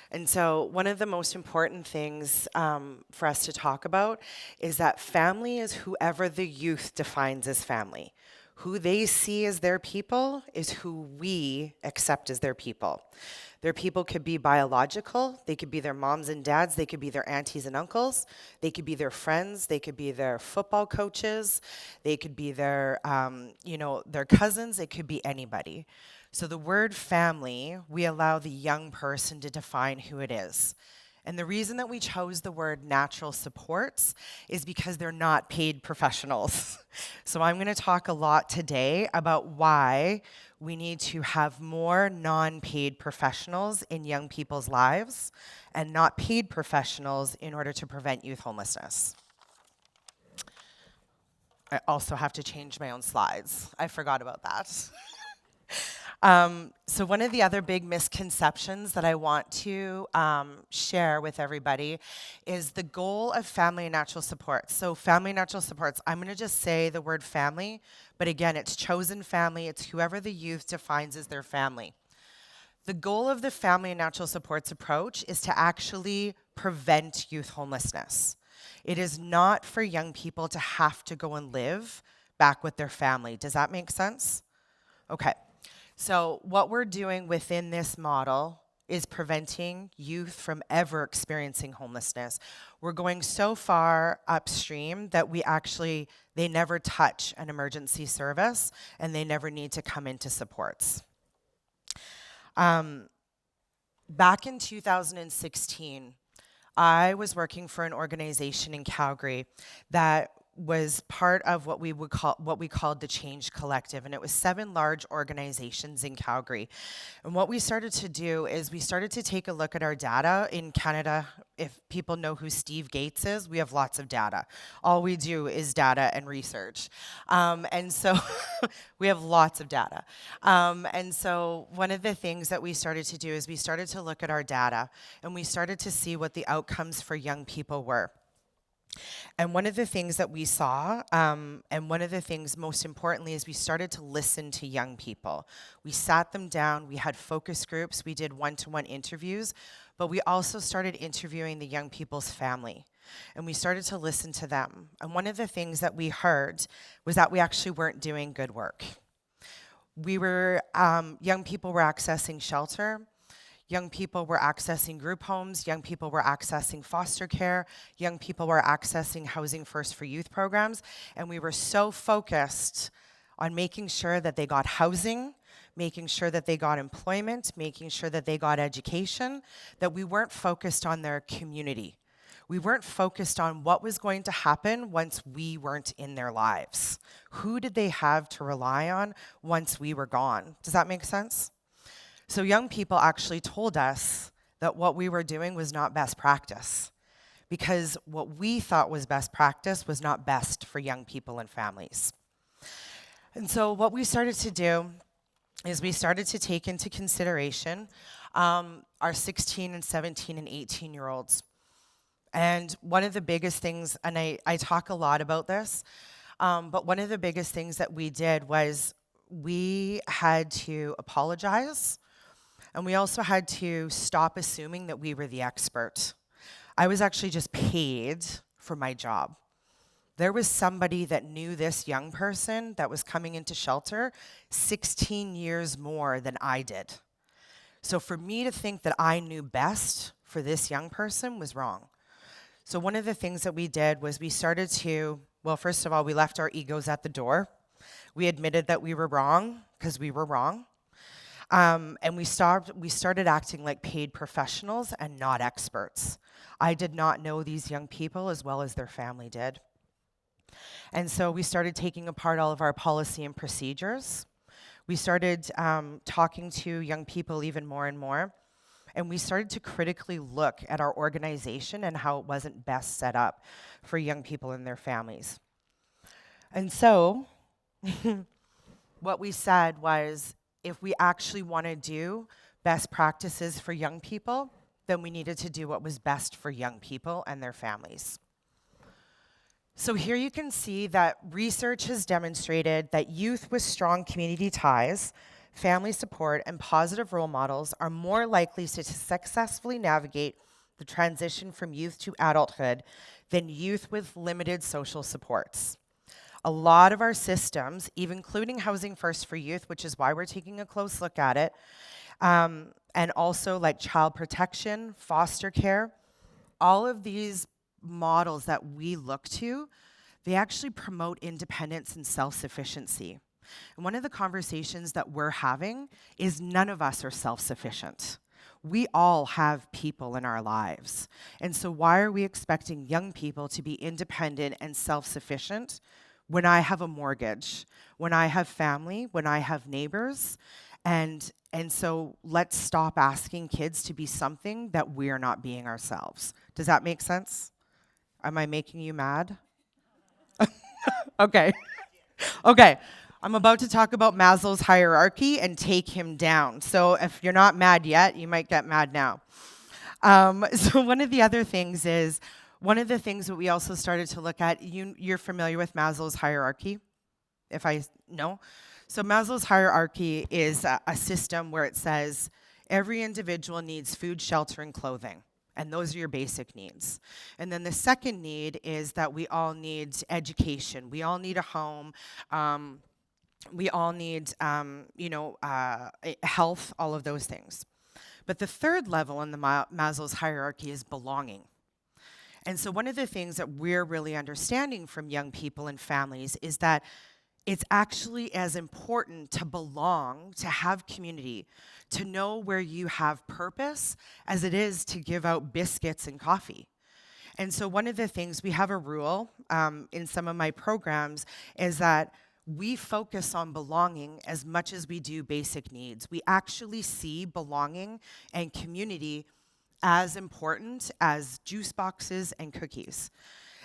And so one of the most important things for us to talk about is that family is whoever the youth defines as family. Who they see as their people is who we accept as their people. Their people could be biological, they could be their moms and dads, they could be their aunties and uncles, they could be their friends, they could be their football coaches, they could be their, their cousins, it could be anybody. So the word family, we allow the young person to define who it is. And the reason that we chose the word natural supports is because they're not paid professionals. So I'm going to talk a lot today about why we need to have more non-paid professionals in young people's lives and not paid professionals in order to prevent youth homelessness. I also have to change my own slides. I forgot about that. So one of the other big misconceptions that I want to share with everybody is the goal of family and natural supports. So family and natural supports, I'm going to just say the word family, but again, it's chosen family. It's whoever the youth defines as their family. The goal of the family and natural supports approach is to actually prevent youth homelessness. It is not for young people to have to go and live back with their family. Does that make sense? Okay. So what we're doing within this model is preventing youth from ever experiencing homelessness. We're going so far upstream that they never touch an emergency service and they never need to come into supports. Back in 2016, I was working for an organization in Calgary that was part of what we called the Change Collective, and it was 7 large organizations in Calgary. And what we started to do is we started to take a look at our data in Canada. If people know who Steve Gates is, we have lots of data. All we do is data and research. And so we have lots of data. And so one of the things that we started to do is we started to look at our data, and we started to see what the outcomes for young people were. And one of the things that we saw, and one of the things most importantly, is we started to listen to young people. We sat them down, we had focus groups, we did one-to-one interviews, but we also started interviewing the young people's family. And we started to listen to them. And one of the things that we heard was that we actually weren't doing good work. Young people were accessing shelter. Young people were accessing group homes, young people were accessing foster care, young people were accessing Housing First for Youth programs, and we were so focused on making sure that they got housing, making sure that they got employment, making sure that they got education, that we weren't focused on their community. We weren't focused on what was going to happen once we weren't in their lives. Who did they have to rely on once we were gone? Does that make sense? So young people actually told us that what we were doing was not best practice, because what we thought was best practice was not best for young people and families. And so what we started to do is we started to take into consideration our 16 and 17 and 18-year-olds. And one of the biggest things, and I talk a lot about this, but one of the biggest things that we did was we had to apologize. And we also had to stop assuming that we were the expert. I was actually just paid for my job. There was somebody that knew this young person that was coming into shelter 16 years more than I did. So for me to think that I knew best for this young person was wrong. So one of the things that we did was we started to, well, first of all, we left our egos at the door. We admitted that we were wrong, because we were wrong. And we started acting like paid professionals and not experts. I did not know these young people as well as their family did. And so we started taking apart all of our policy and procedures. We started talking to young people even more and more. and we started to critically look at our organization and how it wasn't best set up for young people and their families. And so, what we said was, if we actually want to do best practices for young people, then we needed to do what was best for young people and their families. So here you can see that research has demonstrated that youth with strong community ties, family support, and positive role models are more likely to successfully navigate the transition from youth to adulthood than youth with limited social supports. A lot of our systems, even including Housing First for Youth, which is why we're taking a close look at it, and also like child protection, foster care, all of these models that we look to, they actually promote independence and self-sufficiency. And one of the conversations that we're having is none of us are self-sufficient. We all have people in our lives. And so why are we expecting young people to be independent and self-sufficient when I have a mortgage, when I have family, when I have neighbors? And so let's stop asking kids to be something that we're not being ourselves. Does that make sense? Am I making you mad? Okay. Okay. I'm about to talk about Maslow's hierarchy and take him down. So if you're not mad yet, you might get mad now. So one of the other things is, one of the things that we also started to look at, you're familiar with Maslow's hierarchy? No? So Maslow's hierarchy is a system where it says every individual needs food, shelter, and clothing. And those are your basic needs. And then the second need is that we all need education. We all need a home. We all need, health, all of those things. But the third level in the Maslow's hierarchy is belonging. And so one of the things that we're really understanding from young people and families is that it's actually as important to belong, to have community, to know where you have purpose, as it is to give out biscuits and coffee. And so one of the things, we have a rule in some of my programs, is that we focus on belonging as much as we do basic needs. We actually see belonging and community as important as juice boxes and cookies.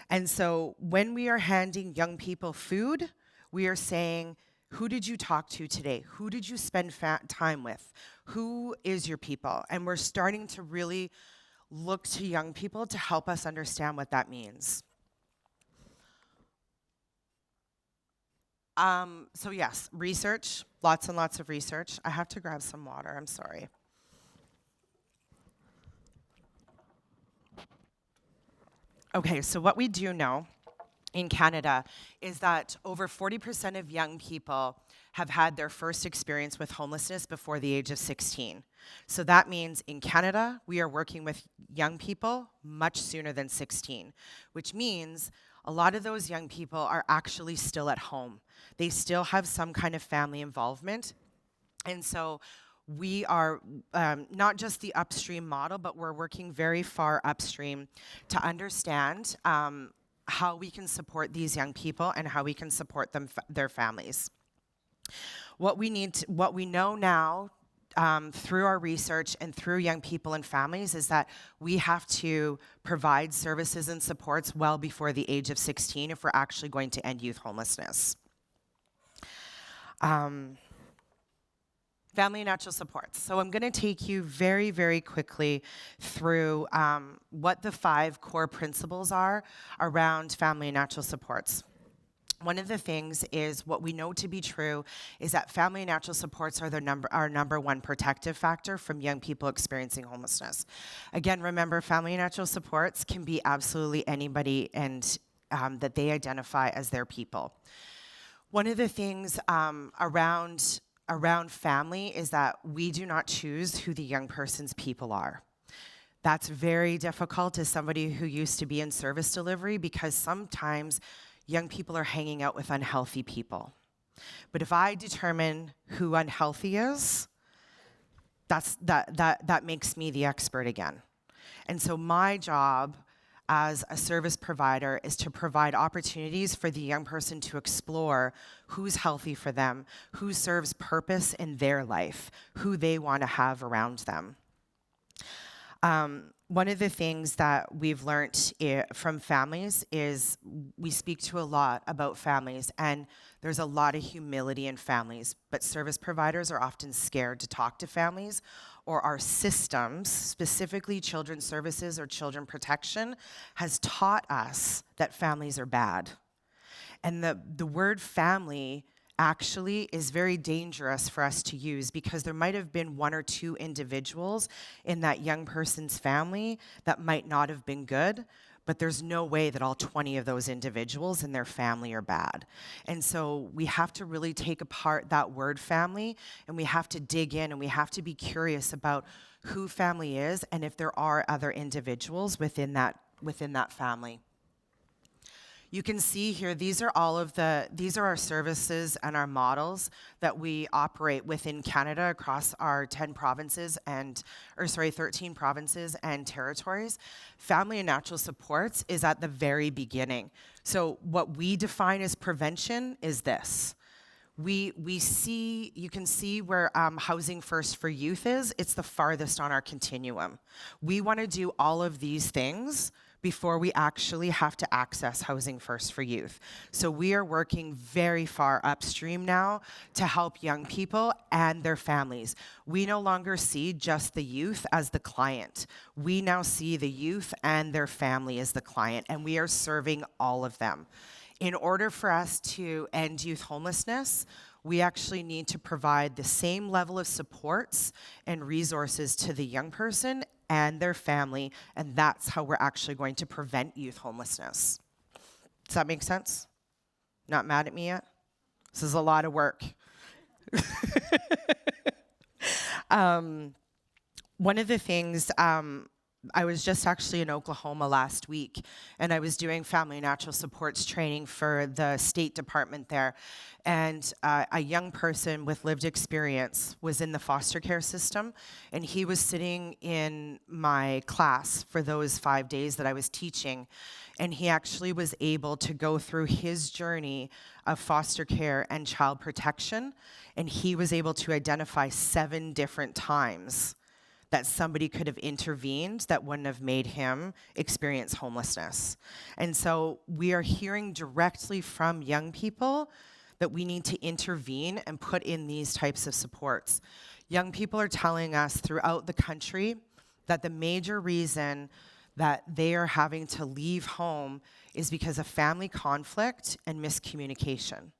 And so when we are handing young people food, we are saying, who did you talk to today? Who did you spend time with? Who is your people? And we're starting to really look to young people to help us understand what that means. So yes, research, lots and lots of research. I have to grab some water, I'm sorry. Okay, so what we do know in Canada is that over 40% of young people have had their first experience with homelessness before the age of 16. So that means in Canada, we are working with young people much sooner than 16, which means a lot of those young people are actually still at home. They still have some kind of family involvement. And so we are not just the upstream model, but we're working very far upstream to understand how we can support these young people and how we can support them, their families. What we know now through our research and through young people and families is that we have to provide services and supports well before the age of 16 if we're actually going to end youth homelessness. Family and natural supports. So I'm going to take you very, very quickly through what the 5 core principles are around family and natural supports. One of the things is what we know to be true is that family and natural supports are our number one protective factor from young people experiencing homelessness. Again, remember, family and natural supports can be absolutely anybody and that they identify as their people. One of the things around family is that we do not choose who the young person's people are. That's very difficult as somebody who used to be in service delivery, because sometimes young people are hanging out with unhealthy people. But if I determine who unhealthy is, that makes me the expert again. And so my job as a service provider is to provide opportunities for the young person to explore who's healthy for them, who serves purpose in their life, who they want to have around them. One of the things that we've learned from families is we speak to a lot about families, and there's a lot of humility in families, but service providers are often scared to talk to families, or our systems, specifically children's services or children protection, has taught us that families are bad. And the word family actually is very dangerous for us to use, because there might have been one or two individuals in that young person's family that might not have been good, but there's no way that all 20 of those individuals in their family are bad. And so we have to really take apart that word family, and we have to dig in, and we have to be curious about who family is and if there are other individuals within that family. You can see here, these are our services and our models that we operate within Canada across our 13 provinces and territories. Family and natural supports is at the very beginning. So what we define as prevention is this. You can see where Housing First for Youth is. It's the farthest on our continuum. We want to do all of these things before we actually have to access Housing First for Youth. So we are working very far upstream now to help young people and their families. We no longer see just the youth as the client. We now see the youth and their family as the client, and we are serving all of them. In order for us to end youth homelessness, we actually need to provide the same level of supports and resources to the young person and their family, and that's how we're actually going to prevent youth homelessness. Does that make sense? Not mad at me yet? This is a lot of work. One of the things, I was just actually in Oklahoma last week, and I was doing family and natural supports training for the State Department there. And a young person with lived experience was in the foster care system, and he was sitting in my class for those 5 days that I was teaching. And he actually was able to go through his journey of foster care and child protection, and he was able to identify 7 different times that somebody could have intervened that wouldn't have made him experience homelessness. And so we are hearing directly from young people that we need to intervene and put in these types of supports. Young people are telling us throughout the country that the major reason that they are having to leave home is because of family conflict and miscommunication.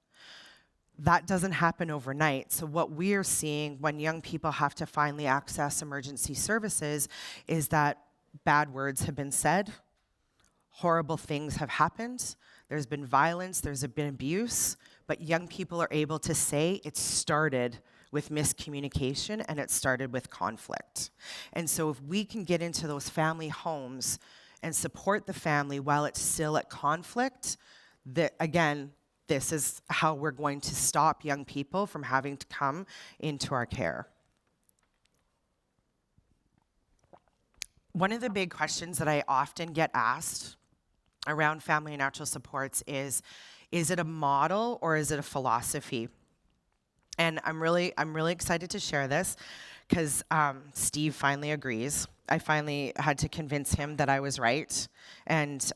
That doesn't happen overnight. So what we are seeing when young people have to finally access emergency services is that bad words have been said, horrible things have happened, there's been violence, there's been abuse, but young people are able to say it started with miscommunication and it started with conflict. And so if we can get into those family homes and support the family while it's still at conflict, again, this is how we're going to stop young people from having to come into our care. One of the big questions that I often get asked around family and natural supports is it a model or is it a philosophy? And I'm really excited to share this because Steve finally agrees. I finally had to convince him that I was right. And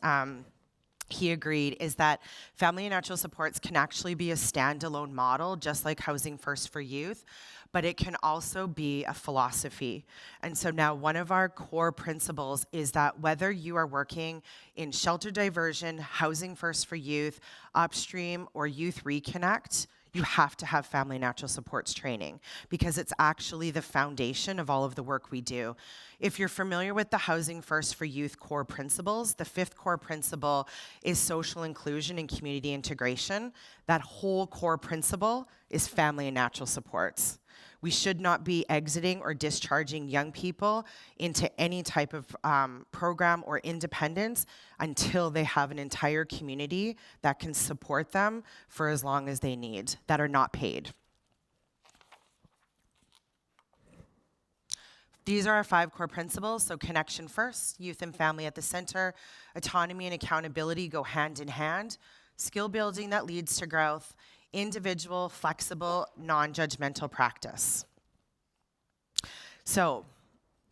he agreed, is that family and natural supports can actually be a standalone model, just like Housing First for Youth, but it can also be a philosophy. And so now one of our core principles is that whether you are working in shelter diversion, Housing First for Youth, upstream, or Youth Reconnect, you have to have family and natural supports training because it's actually the foundation of all of the work we do. If you're familiar with the Housing First for Youth core principles, the 5th core principle is social inclusion and community integration. That whole core principle is family and natural supports. We should not be exiting or discharging young people into any type of program or independence until they have an entire community that can support them for as long as they need, that are not paid. These are our 5 core principles. So connection first, youth and family at the center, autonomy and accountability go hand in hand, skill building that leads to growth, individual, flexible, non-judgmental practice. So,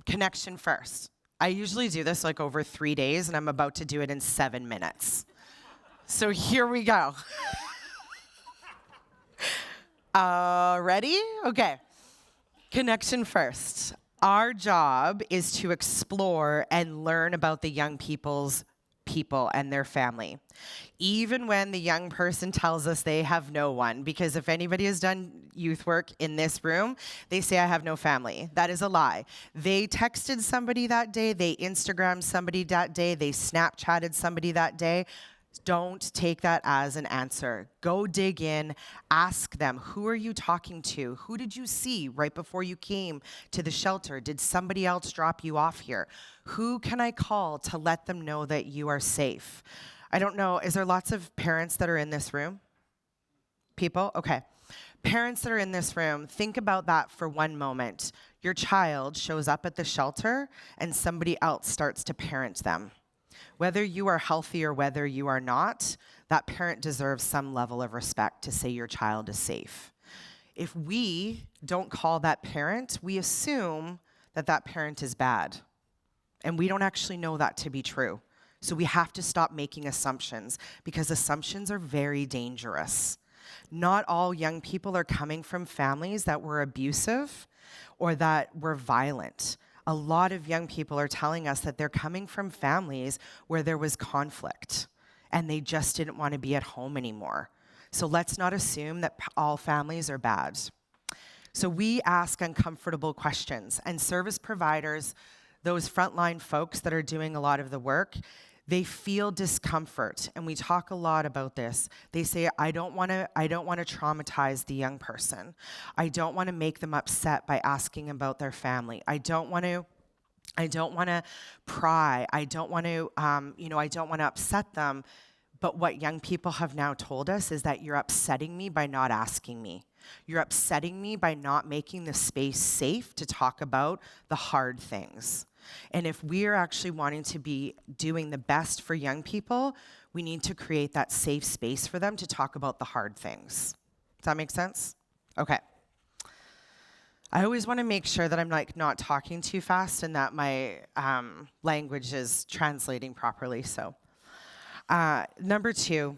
connection first. I usually do this like over 3 days, and I'm about to do it in 7 minutes. So here we go. Ready? Okay. Connection first. Our job is to explore and learn about the young people's people and their family, even when the young person tells us they have no one. Because if anybody has done youth work in this room, they say, I have no family. That is a lie. They texted somebody that day, they Instagrammed somebody that day, they Snapchatted somebody that day. Don't take that as an answer. Go dig in, ask them, who are you talking to? Who did you see right before you came to the shelter? Did somebody else drop you off here? Who can I call to let them know that you are safe? I don't know, is there lots of parents that are in this room? People? Okay. Parents that are in this room, think about that for one moment. Your child shows up at the shelter and somebody else starts to parent them. Whether you are healthy or whether you are not, that parent deserves some level of respect to say your child is safe. If we don't call that parent, we assume that that parent is bad. And we don't actually know that to be true. So we have to stop making assumptions, because assumptions are very dangerous. Not all young people are coming from families that were abusive or that were violent. A lot of young people are telling us that they're coming from families where there was conflict and they just didn't want to be at home anymore. So let's not assume that all families are bad. So we ask uncomfortable questions, and service providers, those frontline folks that are doing a lot of the work, they feel discomfort, and we talk a lot about this. They say, I don't want to traumatize the young person. I don't want to make them upset by asking about their family. I don't want to pry. I don't want to, I don't want to upset them. But what young people have now told us is that you're upsetting me by not asking me. You're upsetting me by not making the space safe to talk about the hard things. And if we are actually wanting to be doing the best for young people, we need to create that safe space for them to talk about the hard things. Does that make sense? Okay. I always want to make sure that I'm not talking too fast and that my language is translating properly. So, number 2,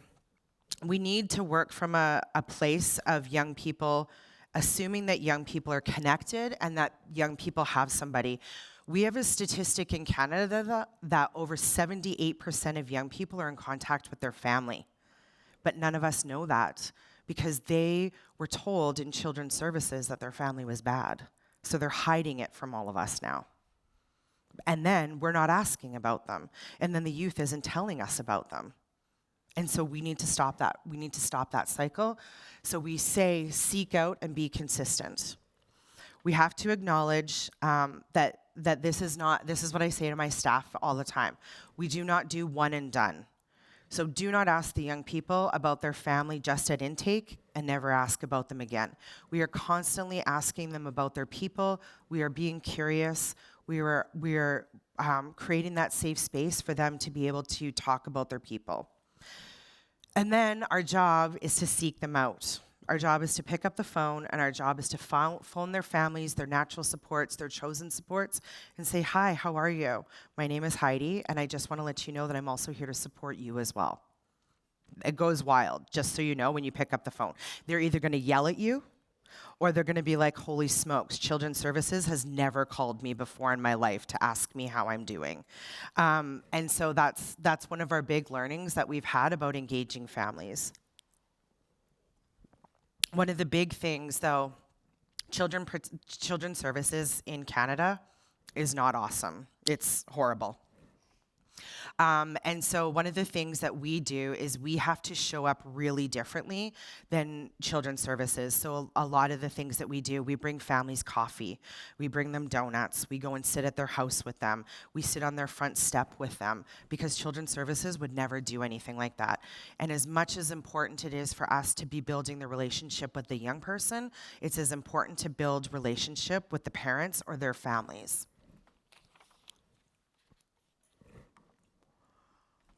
we need to work from a place of young people, assuming that young people are connected and that young people have somebody. We have a statistic in Canada that over 78% of young people are in contact with their family. But none of us know that because they were told in children's services that their family was bad. So they're hiding it from all of us now. And then we're not asking about them. And then the youth isn't telling us about them. And so we need to stop that. We need to stop that cycle. So we say, seek out and be consistent. We have to acknowledge that this is what I say to my staff all the time. We do not do one and done. So do not ask the young people about their family just at intake and never ask about them again. We are constantly asking them about their people. We are being curious. We are creating that safe space for them to be able to talk about their people. And then our job is to seek them out. Our job is to pick up the phone, and our job is to phone their families, their natural supports, their chosen supports, and say, hi, how are you? My name is Heidi, and I just want to let you know that I'm also here to support you as well. It goes wild, just so you know, when you pick up the phone. They're either going to yell at you, or they're going to be like, holy smokes, Children's Services has never called me before in my life to ask me how I'm doing. And so that's one of our big learnings that we've had about engaging families. One of the big things, though, Children's Services in Canada is not awesome. It's horrible. And so one of the things that we do is we have to show up really differently than Children's Services. So a lot of the things that we do, we bring families coffee, we bring them donuts, we go and sit at their house with them, we sit on their front step with them, because Children's Services would never do anything like that. And as much as important it is for us to be building the relationship with the young person, it's as important to build relationship with the parents or their families.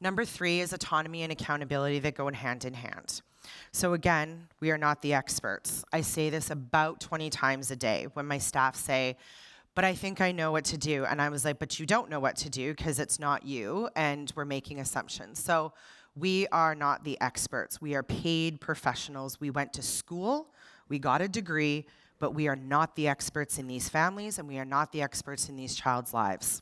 Number 3 is autonomy and accountability that go hand in hand. So again, we are not the experts. I say this about 20 times a day when my staff say, but I think I know what to do. And I was like, but you don't know what to do because it's not you, and we're making assumptions. So we are not the experts. We are paid professionals. We went to school, we got a degree, but we are not the experts in these families, and we are not the experts in these child's lives.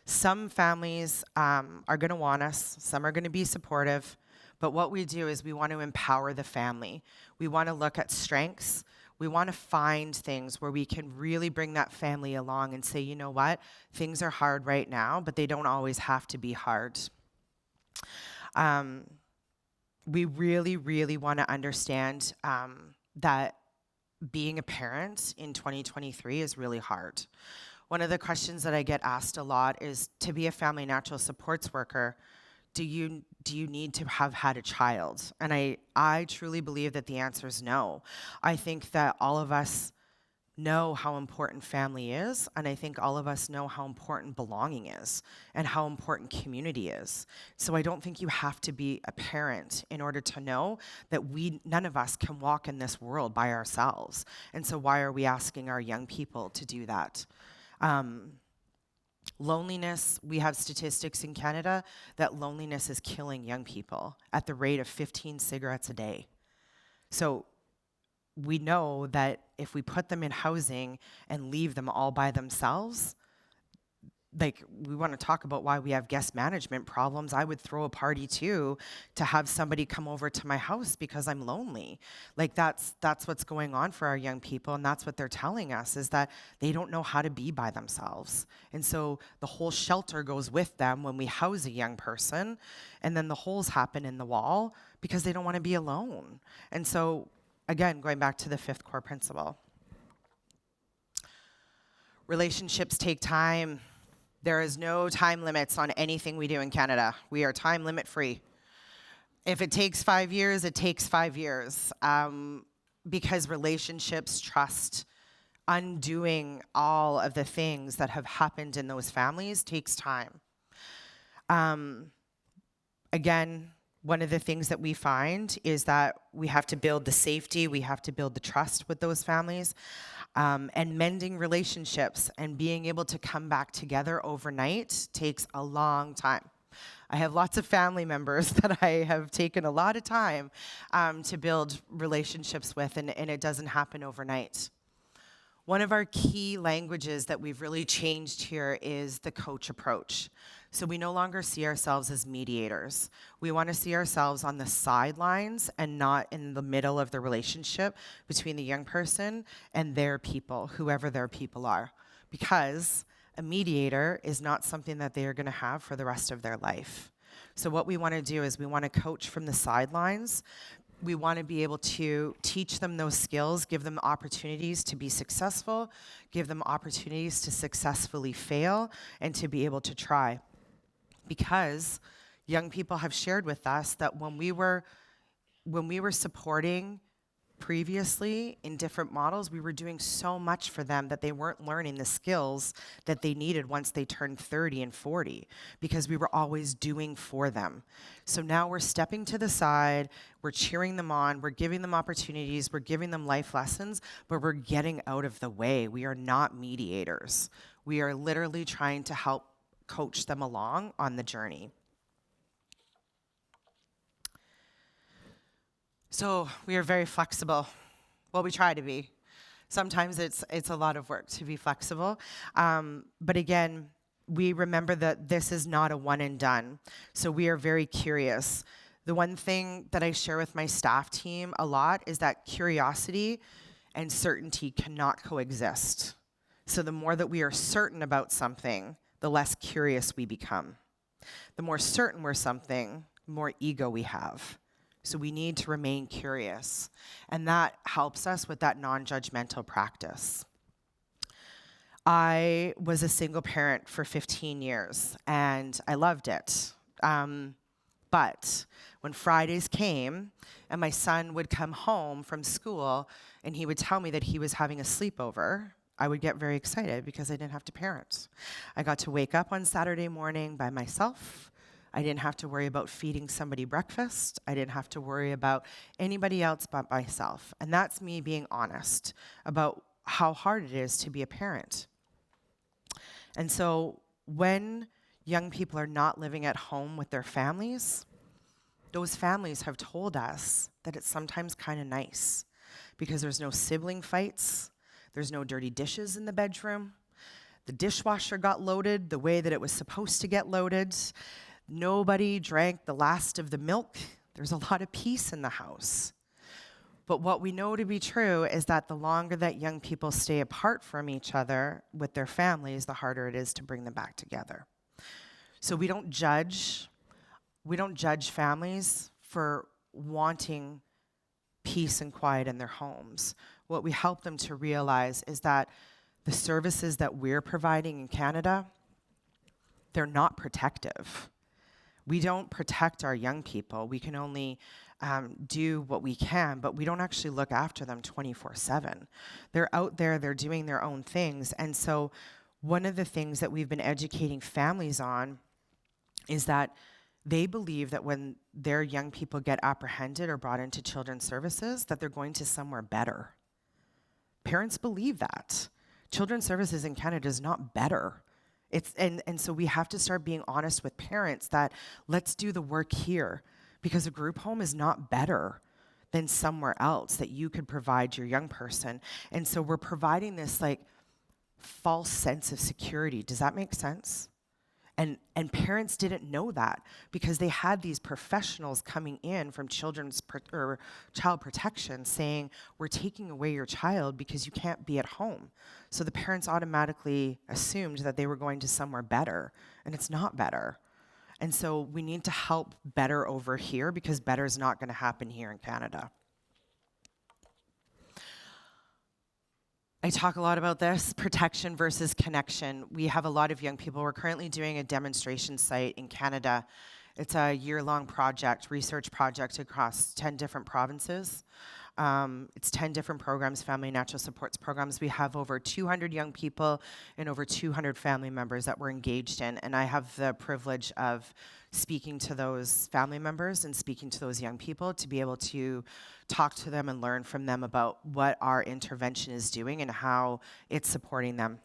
Some families are gonna want us, some are gonna be supportive, but what we do is we want to empower the family. We wanna look at strengths. We wanna find things where we can really bring that family along and say, you know what, things are hard right now, but they don't always have to be hard. We really, really wanna understand that being a parent in 2023 is really hard. One of the questions that I get asked a lot is, to be a family natural supports worker, do you need to have had a child? And I truly believe that the answer is no. I think that all of us know how important family is, and I think all of us know how important belonging is and how important community is. So I don't think you have to be a parent in order to know that none of us can walk in this world by ourselves. And so why are we asking our young people to do that? Loneliness, we have statistics in Canada that loneliness is killing young people at the rate of 15 cigarettes a day. So we know that if we put them in housing and leave them all by themselves, like, we want to talk about why we have guest management problems. I would throw a party too to have somebody come over to my house because I'm lonely. Like, that's what's going on for our young people, and that's what they're telling us, is that they don't know how to be by themselves. And so the whole shelter goes with them when we house a young person, and then the holes happen in the wall because they don't want to be alone. And so, again, going back to the 5th core principle. Relationships take time. There is no time limits on anything we do in Canada. We are time limit free. If it takes 5 years, it takes 5 years. Because relationships, trust, undoing all of the things that have happened in those families takes time. Again, one of the things that we find is that we have to build the safety, we have to build the trust with those families, and mending relationships and being able to come back together overnight takes a long time. I have lots of family members that I have taken a lot of time to build relationships with, and it doesn't happen overnight. One of our key languages that we've really changed here is the coach approach. So we no longer see ourselves as mediators. We want to see ourselves on the sidelines and not in the middle of the relationship between the young person and their people, whoever their people are. Because a mediator is not something that they are going to have for the rest of their life. So what we want to do is we want to coach from the sidelines. We want to be able to teach them those skills, give them opportunities to be successful, give them opportunities to successfully fail, and to be able to try. Because young people have shared with us that when we were supporting previously in different models, we were doing so much for them that they weren't learning the skills that they needed once they turned 30 and 40, because we were always doing for them. So now we're stepping to the side, we're cheering them on, we're giving them opportunities, we're giving them life lessons, but we're getting out of the way. We are not mediators. We are literally trying to help coach them along on the journey. So we are very flexible. Well, we try to be. Sometimes it's a lot of work to be flexible. But again, we remember that this is not a one and done. So we are very curious. The one thing that I share with my staff team a lot is that curiosity and certainty cannot coexist. So the more that we are certain about something, the less curious we become. The more certain we're something, the more ego we have. So we need to remain curious. And that helps us with that non-judgmental practice. I was a single parent for 15 years, and I loved it. But when Fridays came, and my son would come home from school, and he would tell me that he was having a sleepover, I would get very excited because I didn't have to parent. I got to wake up on Saturday morning by myself. I didn't have to worry about feeding somebody breakfast. I didn't have to worry about anybody else but myself. And that's me being honest about how hard it is to be a parent. And so when young people are not living at home with their families, those families have told us that it's sometimes kind of nice because there's no sibling fights, there's no dirty dishes in the bedroom, the dishwasher got loaded the way that it was supposed to get loaded, nobody drank the last of the milk, there's a lot of peace in the house. But what we know to be true is that the longer that young people stay apart from each other with their families, the harder it is to bring them back together. So we don't judge families for wanting peace and quiet in their homes. What we help them to realize is that the services that we're providing in Canada, they're not protective. We don't protect our young people. We can only do what we can, but we don't actually look after them 24/7. They're out there, they're doing their own things. And so one of the things that we've been educating families on is that they believe that when their young people get apprehended or brought into children's services, that they're going to somewhere better. Parents believe that. Children's services in Canada is not better. And so we have to start being honest with parents that let's do the work here, because a group home is not better than somewhere else that you could provide your young person. And so we're providing this like false sense of security. Does that make sense? And parents didn't know that because they had these professionals coming in from or child protection saying, we're taking away your child because you can't be at home. So the parents automatically assumed that they were going to somewhere better, and it's not better. And so we need to help better over here because better is not going to happen here in Canada. I talk a lot about this, protection versus connection. We have a lot of young people. We're currently doing a demonstration site in Canada. It's a year-long project, research project across 10 different provinces. It's 10 different programs, family and natural supports programs. We have over 200 young people and over 200 family members that we're engaged in. And I have the privilege of speaking to those family members and speaking to those young people to be able to talk to them and learn from them about what our intervention is doing and how it's supporting them.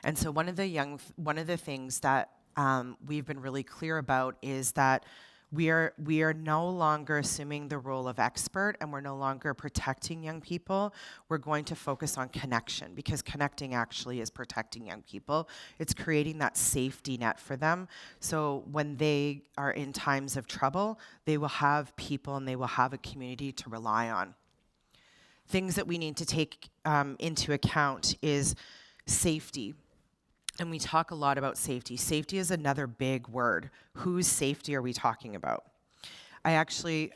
And so one of the things that we've been really clear about is that we are no longer assuming the role of expert, and we're no longer protecting young people. We're going to focus on connection, because connecting actually is protecting young people. It's creating that safety net for them. So when they are in times of trouble, they will have people and they will have a community to rely on. Things that we need to take into account is safety. And we talk a lot about safety. Safety is another big word. Whose safety are we talking about? I actually,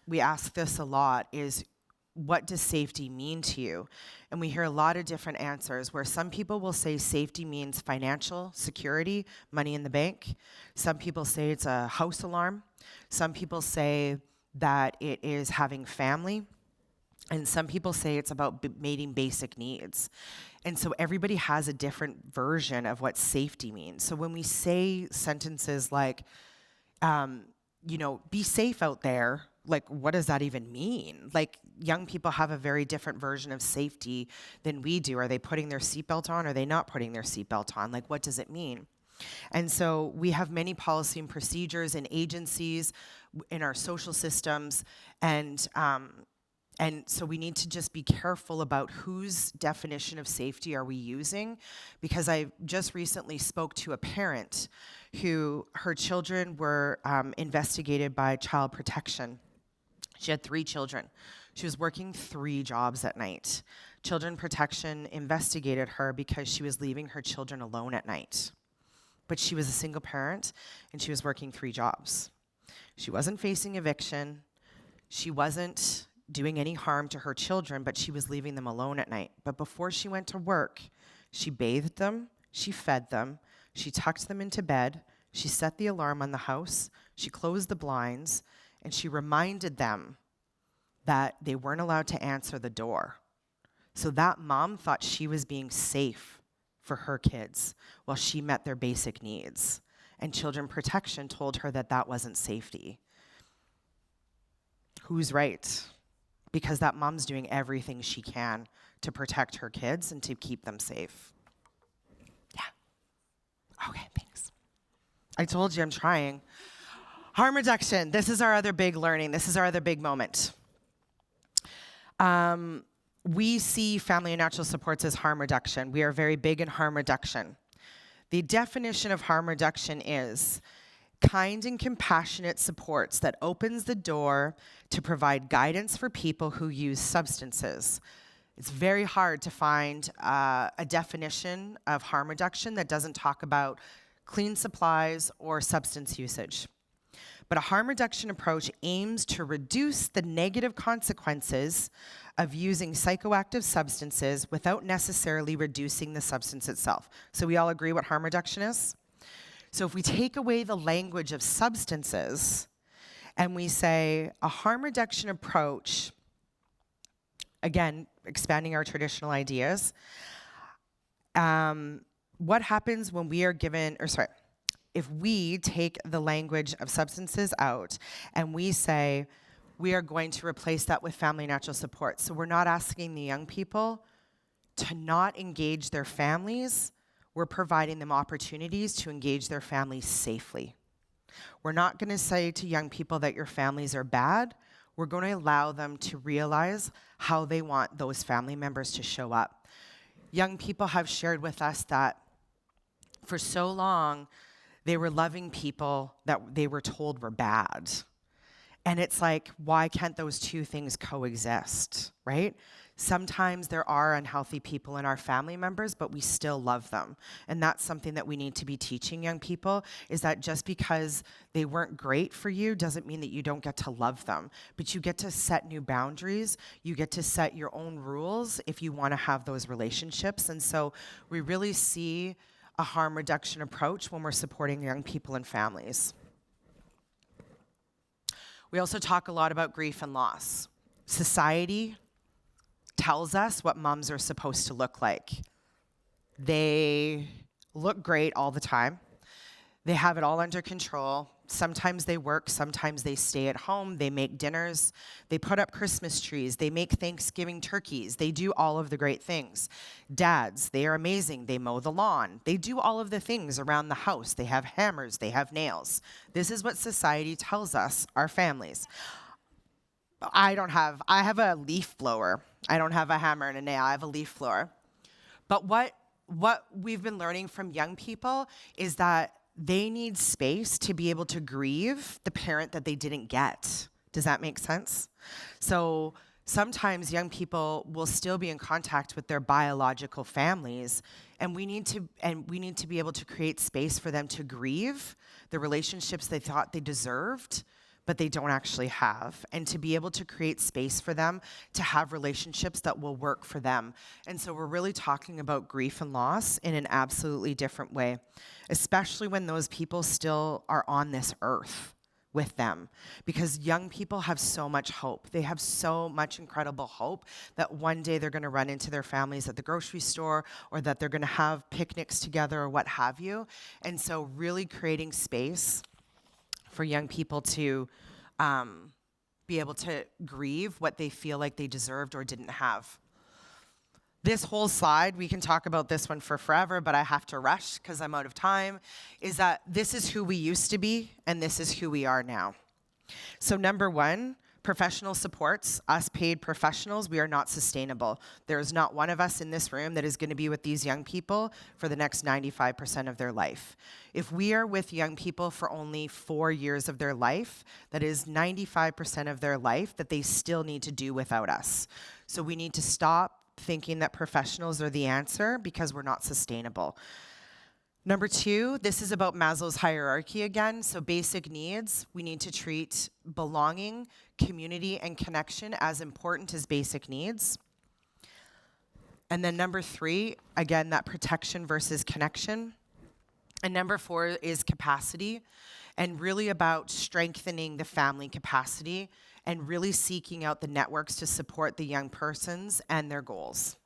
we ask this a lot, is what does safety mean to you? And we hear a lot of different answers where some people will say safety means financial security, money in the bank. Some people say it's a house alarm. Some people say that it is having family. And some people say it's about meeting basic needs. And so everybody has a different version of what safety means. So when we say sentences like, be safe out there, like, what does that even mean? Like, young people have a very different version of safety than we do. Are they putting their seatbelt on? Or are they not putting their seatbelt on? Like, what does it mean? And so we have many policy and procedures and agencies in our social systems, and so we need to just be careful about whose definition of safety are we using, because I just recently spoke to a parent who her children were investigated by child protection. She had 3 children. She was working 3 jobs at night. Children protection investigated her because she was leaving her children alone at night. But she was a single parent and she was working 3 jobs. She wasn't facing eviction. She wasn't doing any harm to her children, but she was leaving them alone at night. But before she went to work, she bathed them, she fed them, she tucked them into bed, she set the alarm on the house, she closed the blinds, and she reminded them that they weren't allowed to answer the door. So that mom thought she was being safe for her kids while she met their basic needs. And Children Protection told her that that wasn't safety. Who's right? Because that mom's doing everything she can to protect her kids and to keep them safe. Yeah. Okay, thanks. I told you I'm trying. Harm reduction. This is our other big learning. This is our other big moment. We see family and natural supports as harm reduction. We are very big in harm reduction. The definition of harm reduction is kind and compassionate supports that opens the door to provide guidance for people who use substances. It's very hard to find a definition of harm reduction that doesn't talk about clean supplies or substance usage. But a harm reduction approach aims to reduce the negative consequences of using psychoactive substances without necessarily reducing the substance itself. So we all agree what harm reduction is? So if we take away the language of substances and we say a harm reduction approach, again, expanding our traditional ideas, what happens when we are given, if we take the language of substances out and we say we are going to replace that with family natural support. So we're not asking the young people to not engage their families. We're providing them opportunities to engage their families safely. We're not going to say to young people that your families are bad. We're going to allow them to realize how they want those family members to show up. Young people have shared with us that for so long, they were loving people that they were told were bad. And it's like, why can't those two things coexist, right? Sometimes there are unhealthy people in our family members, but we still love them. And that's something that we need to be teaching young people, is that just because they weren't great for you doesn't mean that you don't get to love them. But you get to set new boundaries. You get to set your own rules if you want to have those relationships. And so we really see a harm reduction approach when we're supporting young people and families. We also talk a lot about grief and loss. Society tells us what moms are supposed to look like. They look great all the time. They have it all under control. Sometimes they work, sometimes they stay at home, they make dinners, they put up Christmas trees, they make Thanksgiving turkeys, they do all of the great things. Dads, they are amazing, they mow the lawn, they do all of the things around the house, they have hammers, they have nails. This is what society tells us, our families. I have a leaf blower. I don't have a hammer and a nail, I have a leaf blower. But what we've been learning from young people is that they need space to be able to grieve the parent that they didn't get. Does that make sense? So sometimes young people will still be in contact with their biological families, and we need to be able to create space for them to grieve the relationships they thought they deserved, but they don't actually have, and to be able to create space for them to have relationships that will work for them. And so we're really talking about grief and loss in an absolutely different way, especially when those people still are on this earth with them, because young people have so much hope. They have so much incredible hope that one day they're gonna run into their families at the grocery store, or that they're gonna have picnics together, or what have you. And so really creating space for young people to be able to grieve what they feel like they deserved or didn't have. This whole slide, we can talk about this one for forever, but I have to rush because I'm out of time, is that this is who we used to be and this is who we are now. So number one, professional supports, us paid professionals, we are not sustainable. There is not one of us in this room that is going to be with these young people for the next 95% of their life. If we are with young people for only 4 years of their life, that is 95% of their life that they still need to do without us. So we need to stop thinking that professionals are the answer, because we're not sustainable. Number two, this is about Maslow's hierarchy again. So basic needs, we need to treat belonging, community, and connection as important as basic needs. And then number three, again, that protection versus connection. And number four is capacity, and really about strengthening the family capacity and really seeking out the networks to support the young persons and their goals.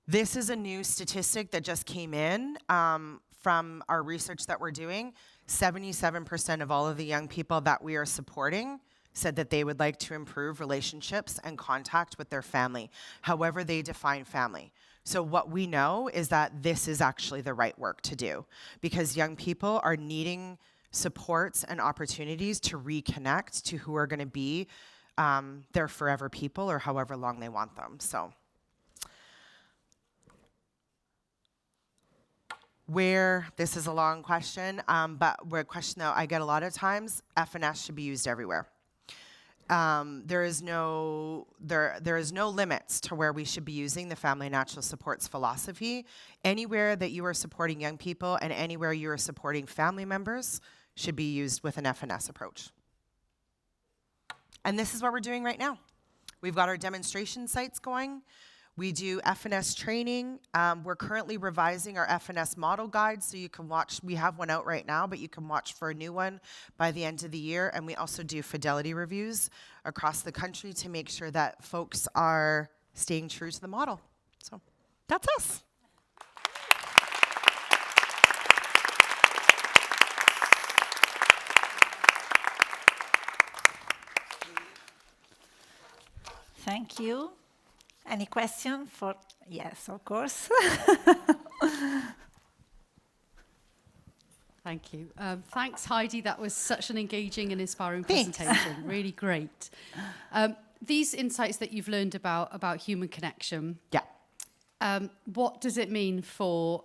This is a new statistic that just came in from our research that we're doing. 77% of all of the young people that we are supporting said that they would like to improve relationships and contact with their family, however they define family. So what we know is that this is actually the right work to do, because young people are needing supports and opportunities to reconnect to who are going to be their forever people, or however long they want them. So this is a long question, but where a question that I get a lot of times, FNS should be used everywhere. There is no limits to where we should be using the family natural supports philosophy. Anywhere that you are supporting young people and anywhere you are supporting family members should be used with an FNS approach. And this is what we're doing right now. We've got our demonstration sites going. We do FNS training. We're currently revising our FNS model guide, so you can watch. We have one out right now, but you can watch for a new one by the end of the year. And we also do fidelity reviews across the country to make sure that folks are staying true to the model. So that's us. Thank you. Any question for? Yes, of course. Thank you. Thanks, Heidi. That was such an engaging and inspiring presentation. Really great. These insights that you've learned about human connection. Yeah. What does it mean for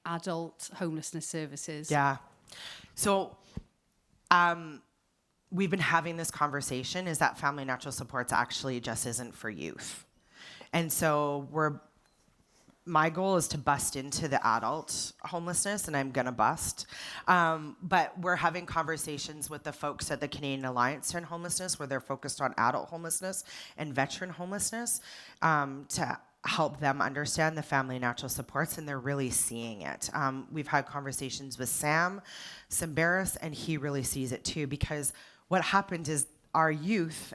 adult homelessness services? Yeah. So we've been having this conversation, is that family natural supports actually just isn't for youth. And so my goal is to bust into the adult homelessness, and I'm gonna bust. But we're having conversations with the folks at the Canadian Alliance to End Homelessness, where they're focused on adult homelessness and veteran homelessness, to help them understand the family natural supports, and they're really seeing it. We've had conversations with Sam Barris, and he really sees it too, because what happened is our youth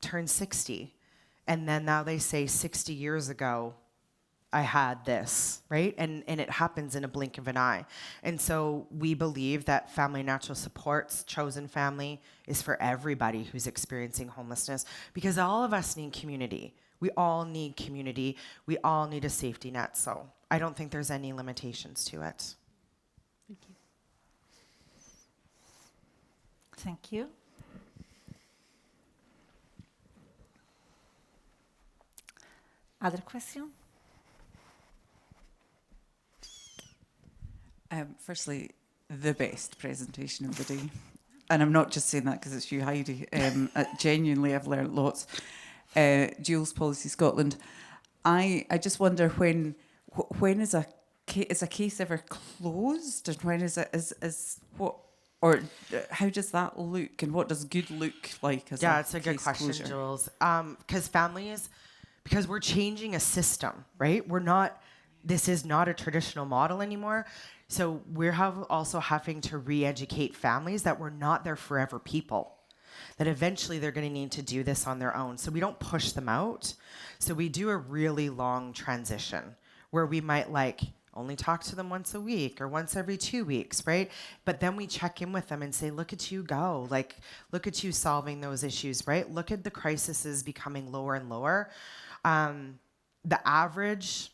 turned 60. And then now they say 60 years ago, I had this, right? And it happens in a blink of an eye. And so we believe that family natural supports, chosen family, is for everybody who's experiencing homelessness, because all of us need community. We all need community. We all need a safety net. So I don't think there's any limitations to it. Thank you. Thank you. Other question? Firstly, the best presentation of the day. And I'm not just saying that because it's you, Heidi. Genuinely, I've learned lots. Jules Policy Scotland. I just wonder when is a case ever closed, and when is what, or how does that look, and what does good look like as it's a good question, closure? Jules. Because we're changing a system, right? This is not a traditional model anymore. So we're also having to re-educate families that we're not their forever people, that eventually they're going to need to do this on their own. So we don't push them out. So we do a really long transition where we might only talk to them once a week or once every 2 weeks, right? But then we check in with them and say, look at you go. Look at you solving those issues, right? Look at the crises becoming lower and lower. The average,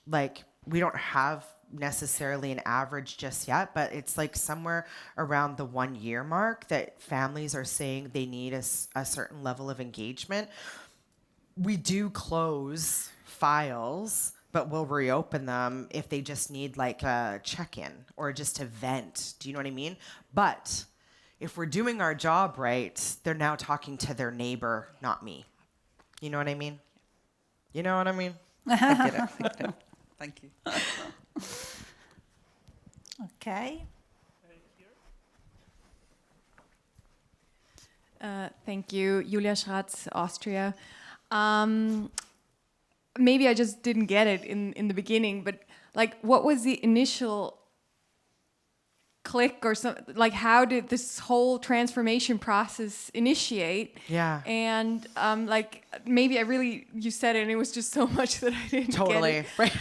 we don't have necessarily an average just yet, but it's somewhere around the 1 year mark that families are saying they need a certain level of engagement. We do close files, but we'll reopen them if they just need a check-in or just a vent. Do you know what I mean? But if we're doing our job right, they're now talking to their neighbor, not me. You know what I mean? You know what I mean? I get it. Thank you. Okay. Thank you. Julia Schratz, Austria. Maybe I just didn't get it in the beginning, but what was the initial click or something? How did this whole transformation process initiate? Yeah. And maybe you said it and it was just so much that I didn't get it. Right.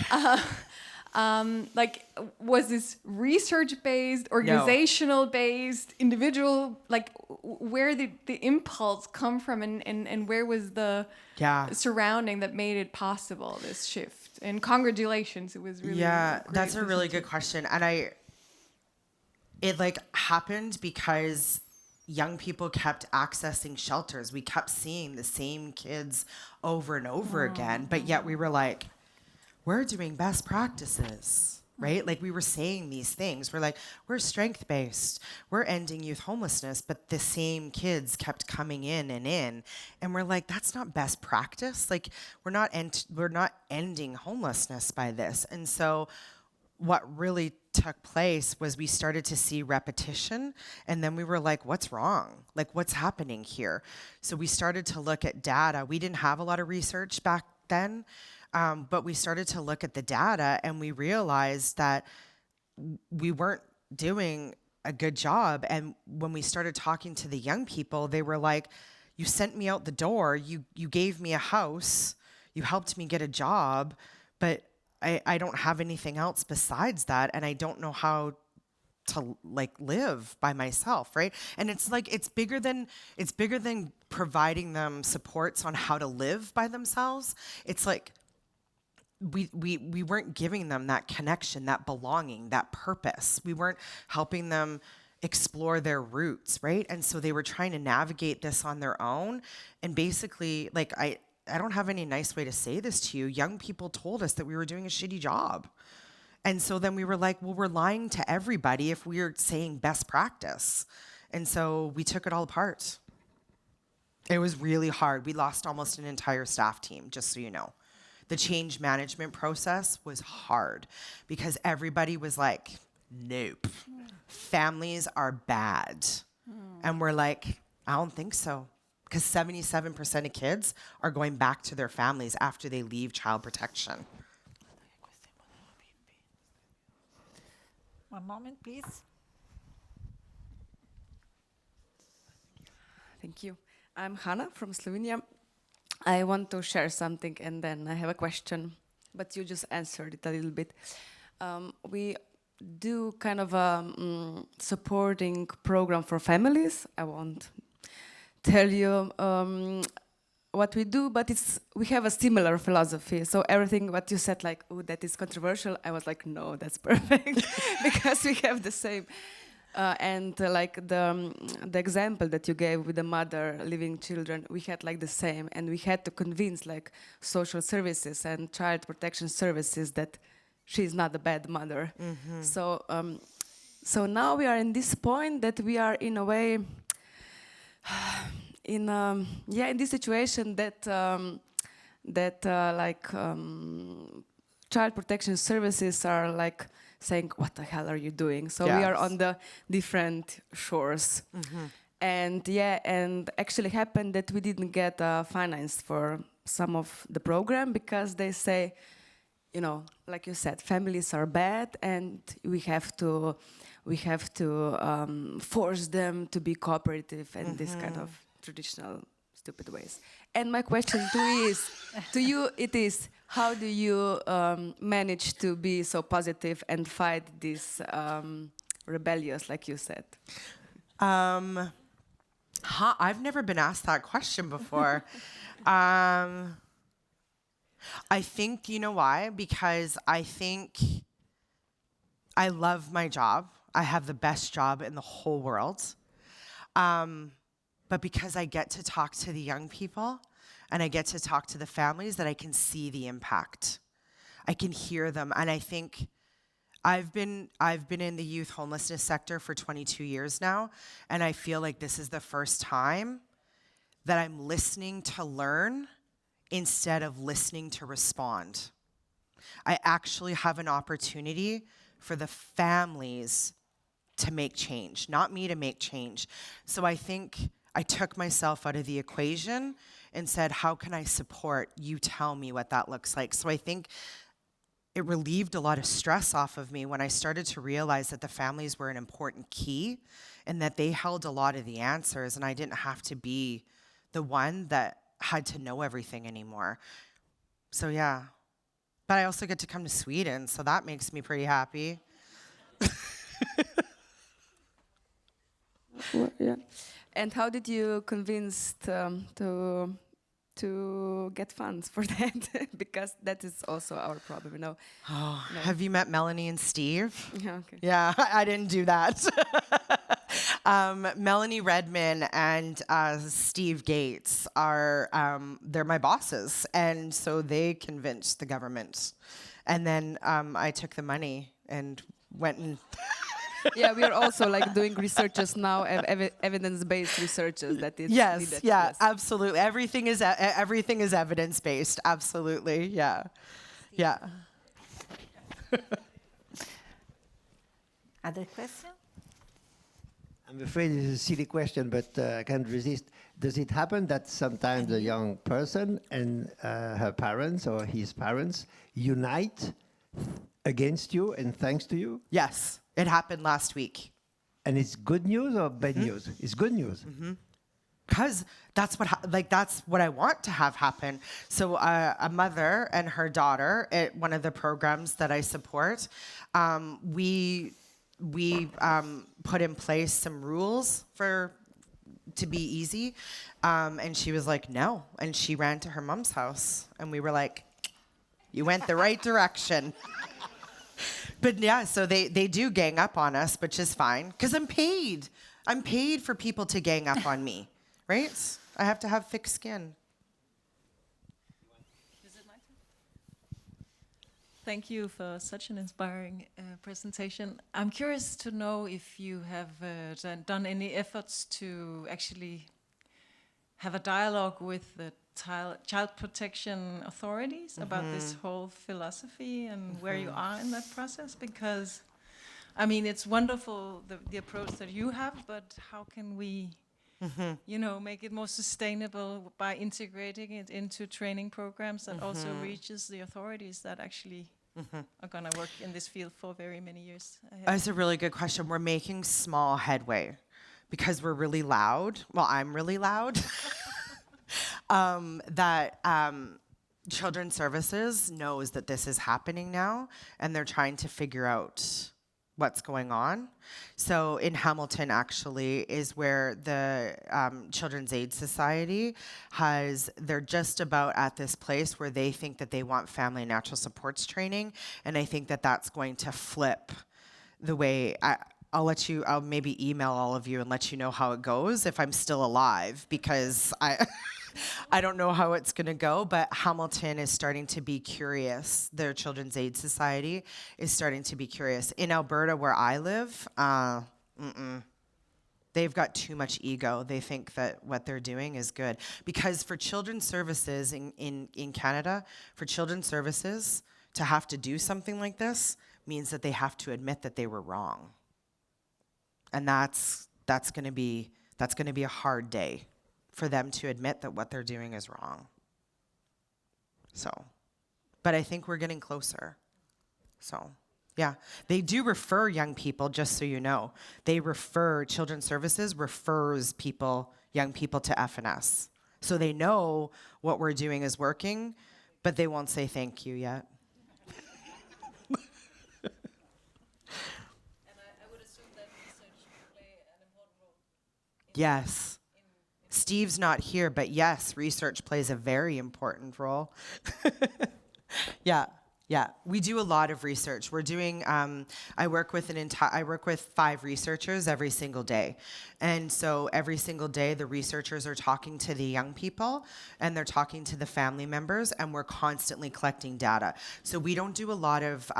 Like, was this research-based, organizational-based, individual? Like, where did the impulse come from, and where was the surrounding that made it possible, this shift? And congratulations, it was really great. That's a really good question, and it like happened because young people kept accessing shelters. We kept seeing the same kids over and over again, but yet we were like, we're doing best practices, right? Like we were saying these things. We're like, we're strength-based. We're ending youth homelessness, but the same kids kept coming in. And we're like, that's not best practice. Like we're not ending homelessness by this. And so what really took place was we started to see repetition, and then we were like, what's wrong? Like what's happening here? So we started to look at data. We didn't have a lot of research back then, but we started to look at the data, and we realized that we weren't doing a good job. And when we started talking to the young people, they were like, you sent me out the door, you gave me a house, you helped me get a job, but I don't have anything else besides that, and I don't know how to like live by myself, right? And it's like it's bigger than providing them supports on how to live by themselves. It's like we weren't giving them that connection, that belonging, that purpose. We weren't helping them explore their roots, right? And so they were trying to navigate this on their own. And basically, like I don't have any nice way to say this to you. Young people told us that we were doing a shitty job. And so then we were like, well, we're lying to everybody if we're saying best practice. And so we took it all apart. It was really hard. We lost almost an entire staff team, just so you know. The change management process was hard because everybody was like, nope, families are bad. And we're like, I don't think so. Because 77% of kids are going back to their families after they leave child protection. One moment, please. Thank you. I'm Hanna from Slovenia. I want to share something, and then I have a question, but you just answered it a little bit. We do kind of a supporting program for families. I won't tell you what we do, but we have a similar philosophy. So everything what you said, like, oh, that is controversial, I was like, no, that's perfect, because we have the same. Like the example that you gave with the mother leaving children, we had like the same, and we had to convince like social services and child protection services that she's not a bad mother. Mm-hmm. So now we are in this point that we are in a way in this situation that child protection services are like saying, what the hell are you doing? So we are on the different shores. Mm-hmm. And actually happened that we didn't get finance for some of the program because they say, you know, like you said, families are bad and we have to force them to be cooperative and this kind of traditional stupid ways. And my question to you is, how do you manage to be so positive and fight this rebellious, like you said? I've never been asked that question before. I think, you know why? Because I think I love my job. I have the best job in the whole world. But because I get to talk to the young people and I get to talk to the families, that I can see the impact. I can hear them. And I think I've been in the youth homelessness sector for 22 years now, and I feel like this is the first time that I'm listening to learn instead of listening to respond. I actually have an opportunity for the families to make change, not me to make change. So I think I took myself out of the equation and said, how can I support? You tell me what that looks like. So I think it relieved a lot of stress off of me when I started to realize that the families were an important key and that they held a lot of the answers, and I didn't have to be the one that had to know everything anymore. So yeah, But I also get to come to Sweden, so that makes me pretty happy. Well, yeah. And how did you convince to get funds for that? Because that is also our problem, you know. Oh, have you met Melanie and Steve? Yeah, okay. Yeah, I didn't do that. Melanie Redman and Steve Gates are, they're my bosses. And so they convinced the government. And then I took the money and went and... Yeah, we are also like doing researches now, evidence-based researches that is needed. Yes, absolutely. Everything is evidence-based. Absolutely, yeah, yeah. Other question? I'm afraid it's a silly question, but I can't resist. Does it happen that sometimes a young person and her parents or his parents unite against you and thanks to you? Yes, it happened last week. And it's good news or bad news? It's good news. Because that's what I want to have happen. So a mother and her daughter at one of the programs that I support, we put in place some rules to be easy, and she was like, no, and she ran to her mom's house, and we were like, you went the right direction. But yeah, so they do gang up on us, which is fine, because I'm paid. I'm paid for people to gang up on me, right? I have to have thick skin. Thank you for such an inspiring presentation. I'm curious to know if you have done any efforts to actually have a dialogue with the child protection authorities about this whole philosophy and where you are in that process, because I mean it's wonderful the approach that you have, but how can we you know, make it more sustainable by integrating it into training programs that also reaches the authorities that actually are going to work in this field for very many years ahead? That's a really good question. We're making small headway because we're really loud. Well, I'm really loud. Children's Services knows that this is happening now, and they're trying to figure out what's going on. So in Hamilton, actually, is where the Children's Aid Society they're just about at this place where they think that they want family and natural supports training, and I think that that's going to flip the way... I'll maybe email all of you and let you know how it goes if I'm still alive, because I don't know how it's going to go, but Hamilton is starting to be curious. Their Children's Aid Society is starting to be curious. In Alberta, where I live, they've got too much ego. They think that what they're doing is good. Because for Children's Services in Canada, for Children's Services to have to do something like this means that they have to admit that they were wrong. And that's going to be a hard day for them to admit that what they're doing is wrong. So, but I think we're getting closer. So, yeah, they do refer young people, just so you know. Children's Services refers young people to FNS. So they know what we're doing is working, but they won't say thank you yet. Yes. Steve's not here, but yes, research plays a very important role. Yeah. We do a lot of research. We're doing, I work with 5 researchers every single day. And so every single day, the researchers are talking to the young people and they're talking to the family members, and we're constantly collecting data. So we don't do a lot of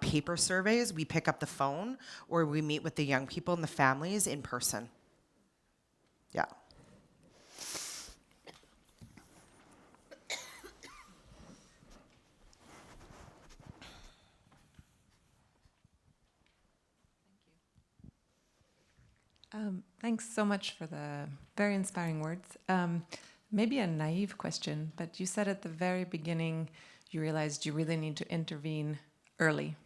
paper surveys. We pick up the phone, or we meet with the young people and the families in person. Yeah. Thanks so much for the very inspiring words. Maybe a naive question, but you said at the very beginning you realized you really need to intervene early.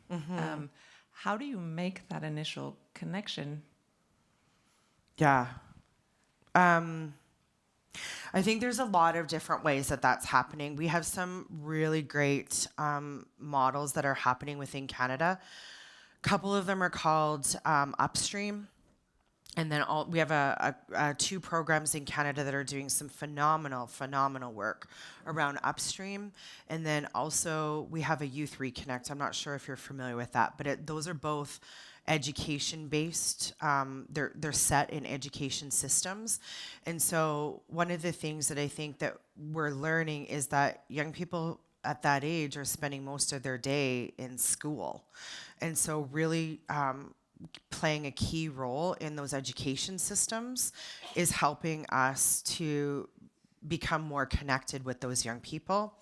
How do you make that initial connection? Yeah. I think there's a lot of different ways that that's happening. We have some really great models that are happening within Canada. A couple of them are called Upstream. And then we have two programs in Canada that are doing some phenomenal work around Upstream. And then also we have a Youth Reconnect. I'm not sure if you're familiar with that, but those are both education-based. They're set in education systems. And so one of the things that I think that we're learning is that young people at that age are spending most of their day in school. And so really playing a key role in those education systems is helping us to become more connected with those young people.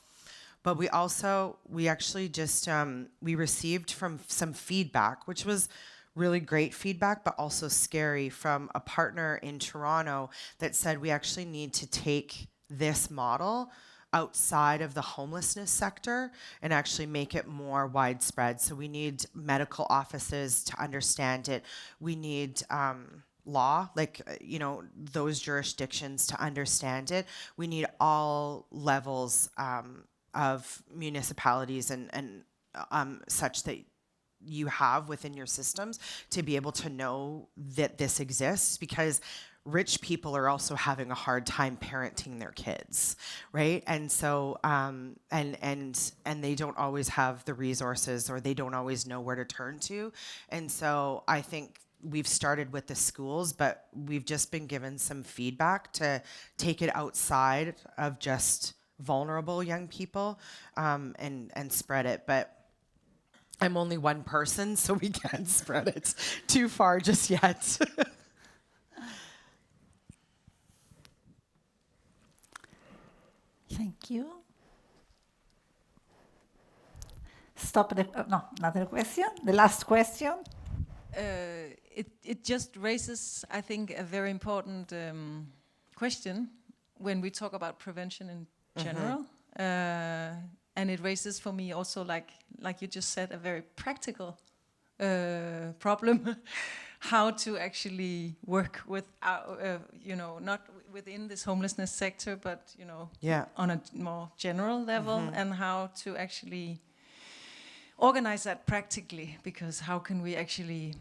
But we actually just, we received from some feedback, which was really great feedback, but also scary, from a partner in Toronto that said we actually need to take this model outside of the homelessness sector and actually make it more widespread. So we need medical offices to understand it. We need law, like, those jurisdictions to understand it. We need all levels of municipalities and such that you have within your systems to be able to know that this exists, because rich people are also having a hard time parenting their kids, right? And so, and they don't always have the resources, or they don't always know where to turn to. And so I think we've started with the schools, but we've just been given some feedback to take it outside of just vulnerable young people, and spread it. But I'm only one person, so we can't spread it too far just yet. Thank you. Stop the, no, another question. The last question. It just raises, I think, a very important question when we talk about prevention in general. And it raises for me also, like you just said, a very practical problem. How to actually work without, not within this homelessness sector, but, on a more general level, and how to actually organize that practically, because how can we actually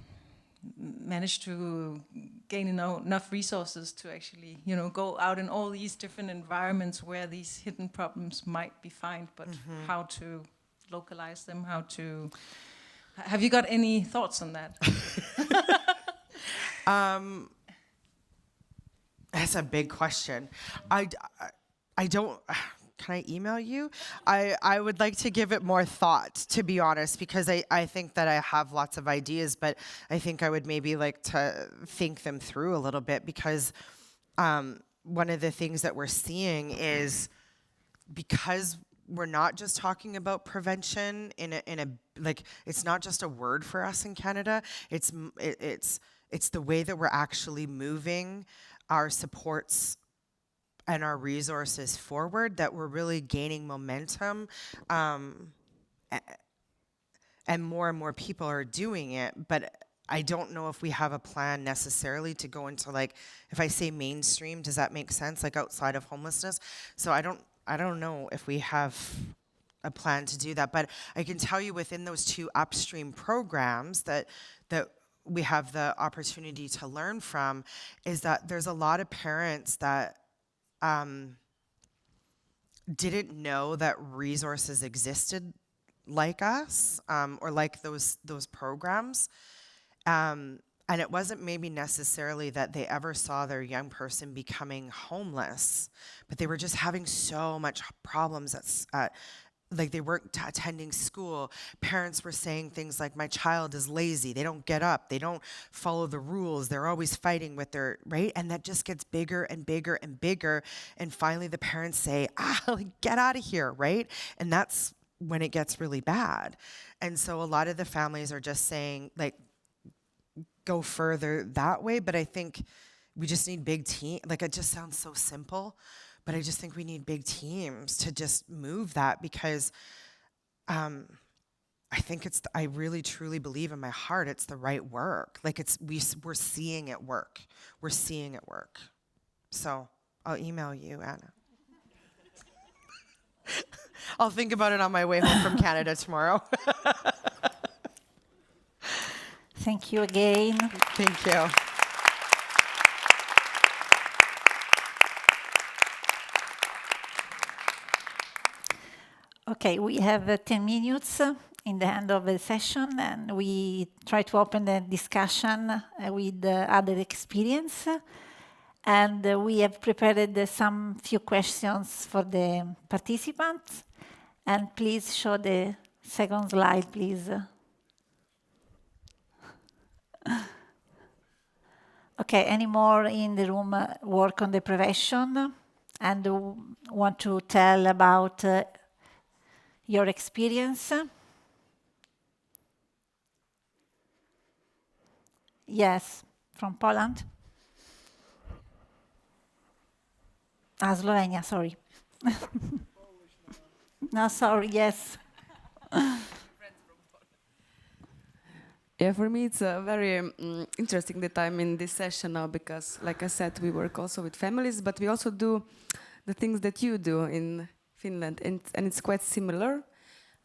manage to gain enough resources to actually, go out in all these different environments where these hidden problems might be found, but how to localize them, how to... Have you got any thoughts on that? That's a big question. I don't... Can I email you? I would like to give it more thought, to be honest, because I think that I have lots of ideas, but I think I would maybe like to think them through a little bit, because one of the things that we're seeing is, because we're not just talking about prevention in a like, it's not just a word for us in Canada. It's the way that we're actually moving our supports and our resources forward, that we're really gaining momentum, and more people are doing it. But I don't know if we have a plan necessarily to go into, like, if I say mainstream, does that make sense? Like, outside of homelessness. So I don't know if we have a plan to do that. But I can tell you, within those two Upstream programs that we have the opportunity to learn from, is that there's a lot of parents that didn't know that resources existed like us, or like those programs. And it wasn't maybe necessarily that they ever saw their young person becoming homeless, but they were just having so much problems like they weren't attending school. Parents were saying things like, my child is lazy, they don't get up, they don't follow the rules, they're always fighting with their, right? And that just gets bigger and bigger and bigger. And finally the parents say, like, get out of here, right? And that's when it gets really bad. And so a lot of the families are just saying, like, go further that way. But I think we just need big team. Like, it just sounds so simple, but I just think we need big teams to just move that, because I think I really truly believe in my heart it's the right work. Like, we're seeing it work. We're seeing it work. So I'll email you, Anna. I'll think about it on my way home from Canada tomorrow. Thank you again. Thank you. Okay, we have 10 minutes in the end of the session, and we try to open the discussion with other experience. And we have prepared some few questions for the participants. And please show the second slide, please. Okay, any more in the room work on the prevention and want to tell about your experience? Yes, from Poland. Slovenia, sorry. No, sorry, yes. Yeah, for me it's very interesting that I'm in this session now because, like I said, we work also with families, but we also do the things that you do in Finland, and it's quite similar,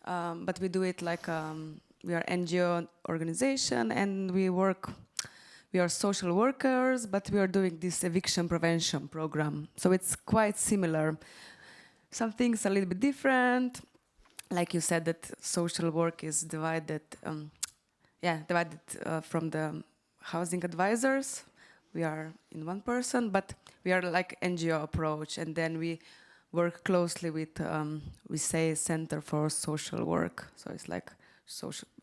but we do it like we are NGO organization, and we are social workers, but we are doing this eviction prevention program. So it's quite similar. Some things are a little bit different. Like you said, that social work is divided from the housing advisors. We are in one person, but we are like NGO approach, and then we work closely with, we say, Center for Social Work. So it's like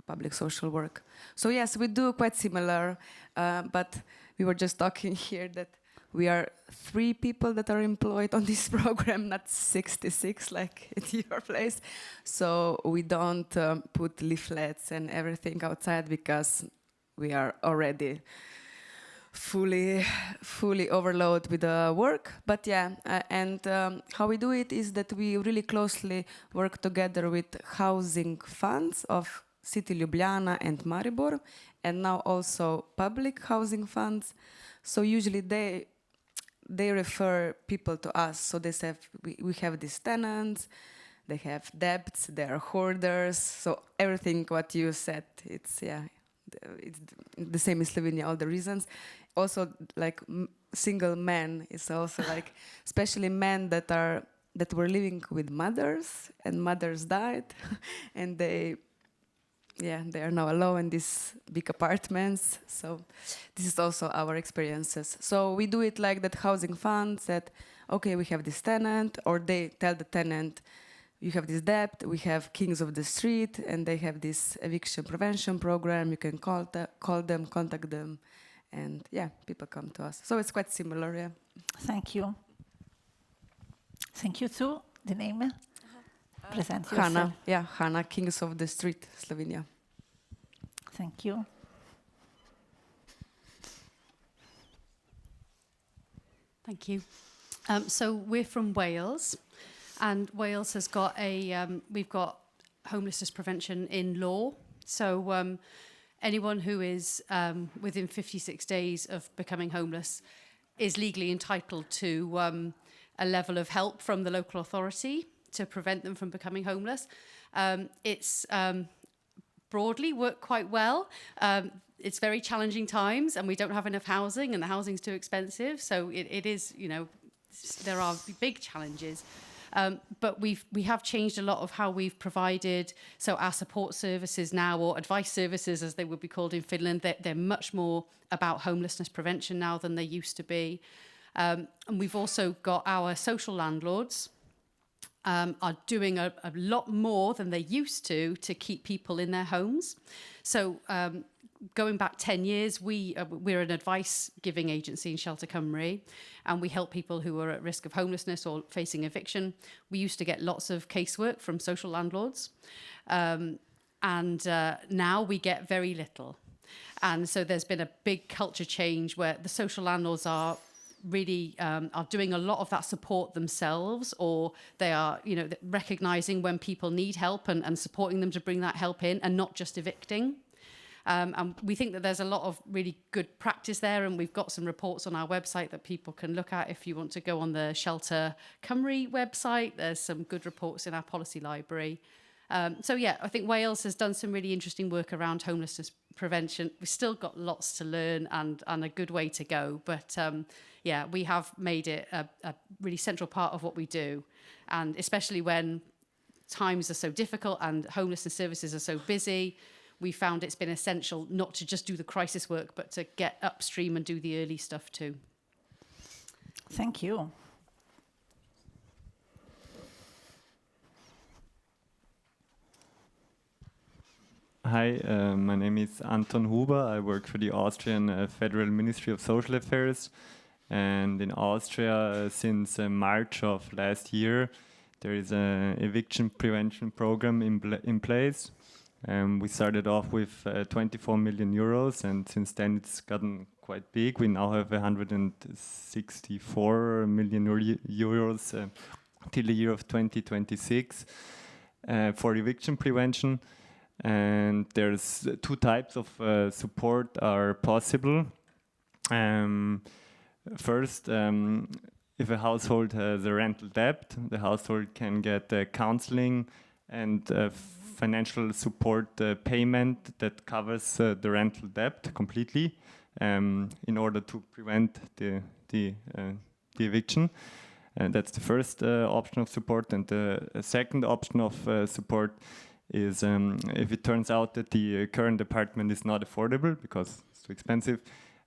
public social work. So yes, we do quite similar, but we were just talking here that we are 3 people that are employed on this program, not 66 like at your place. So we don't put leaflets and everything outside because we are already fully overloaded with the work. But yeah, and how we do it is that we really closely work together with housing funds of City Ljubljana and Maribor, and now also public housing funds. So usually they refer people to us. So they say we have these tenants, they have debts, they are hoarders. So everything what you said, it's the same in Slovenia, all the reasons. Also, like single men is also like, especially men that were living with mothers and mothers died, and they are now alone in these big apartments. So this is also our experiences. So we do it like that housing fund said, okay, we have this tenant, or they tell the tenant, you have this debt, we have Kings of the Street, and they have this eviction prevention program. You can call them, contact them, and yeah, people come to us. So it's quite similar, yeah. Thank you. Thank you too. The name? Present Hana, yourself. yeah, Hana, Kings of the Street, Slovenia. Thank you. Thank you. So we're from Wales, and Wales has got we've got homelessness prevention in law. So anyone who is within 56 days of becoming homeless is legally entitled to a level of help from the local authority to prevent them from becoming homeless. It's broadly worked quite well. It's very challenging times, and we don't have enough housing, and the housing's too expensive. So it is, there are big challenges. But we have changed a lot of how we've provided. So our support services now, or advice services as they would be called in Finland, they're much more about homelessness prevention now than they used to be. And we've also got our social landlords are doing a lot more than they used to keep people in their homes. So going back 10 years, we're an advice-giving agency in Shelter Cymru, and we help people who are at risk of homelessness or facing eviction. We used to get lots of casework from social landlords, and now we get very little. And so there's been a big culture change where the social landlords are really are doing a lot of that support themselves, or they are recognizing when people need help and supporting them to bring that help in, and not just evicting. And we think that there's a lot of really good practice there, and we've got some reports on our website that people can look at. If you want to go on the Shelter Cymru website, there's some good reports in our policy library. So yeah, I think Wales has done some really interesting work around homelessness prevention. We've still got lots to learn and a good way to go, but yeah, we have made it a really central part of what we do, and especially when times are so difficult and homelessness services are so busy, we found it's been essential not to just do the crisis work, but to get upstream and do the early stuff too. Thank you. Hi, my name is Anton Huber. I work for the Austrian Federal Ministry of Social Affairs. And in Austria, since March of last year, there is an eviction prevention program in place. We started off with 24 million euros, and since then it's gotten quite big. We now have 164 million euros till the year of 2026 for eviction prevention. And there's two types of support are possible. First, if a household has a rental debt, the household can get counseling and financial support payment that covers the rental debt completely in order to prevent the eviction. And that's the first option of support. And the second option of support is if it turns out that the current apartment is not affordable because it's too expensive,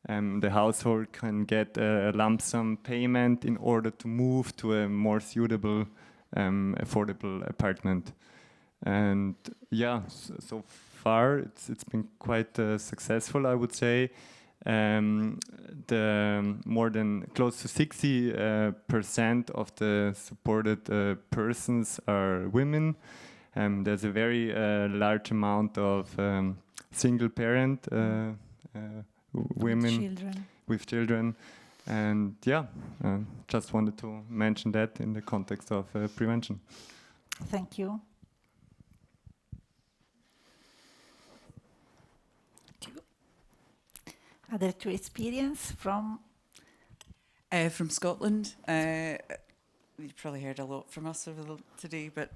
the household can get a lump sum payment in order to move to a more suitable, affordable apartment. And yeah, so far it's been quite successful, I would say. The more than close to 60% of the supported persons are women. There's a very large amount of single parent women with children. And yeah, just wanted to mention that in the context of prevention. Thank you. Other two experience from Scotland. You've probably heard a lot from us over today, but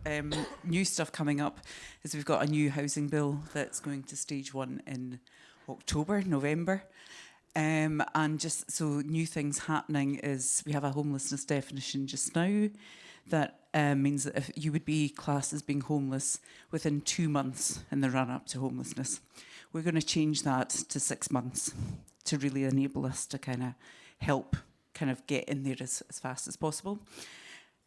new stuff coming up is we've got a new housing bill that's going to stage 1 in November. And just so new things happening is we have a homelessness definition just now that means that if you would be classed as being homeless within 2 months in the run up to homelessness, we're going to change that to 6 months to really enable us to kind of help kind of get in there as fast as possible.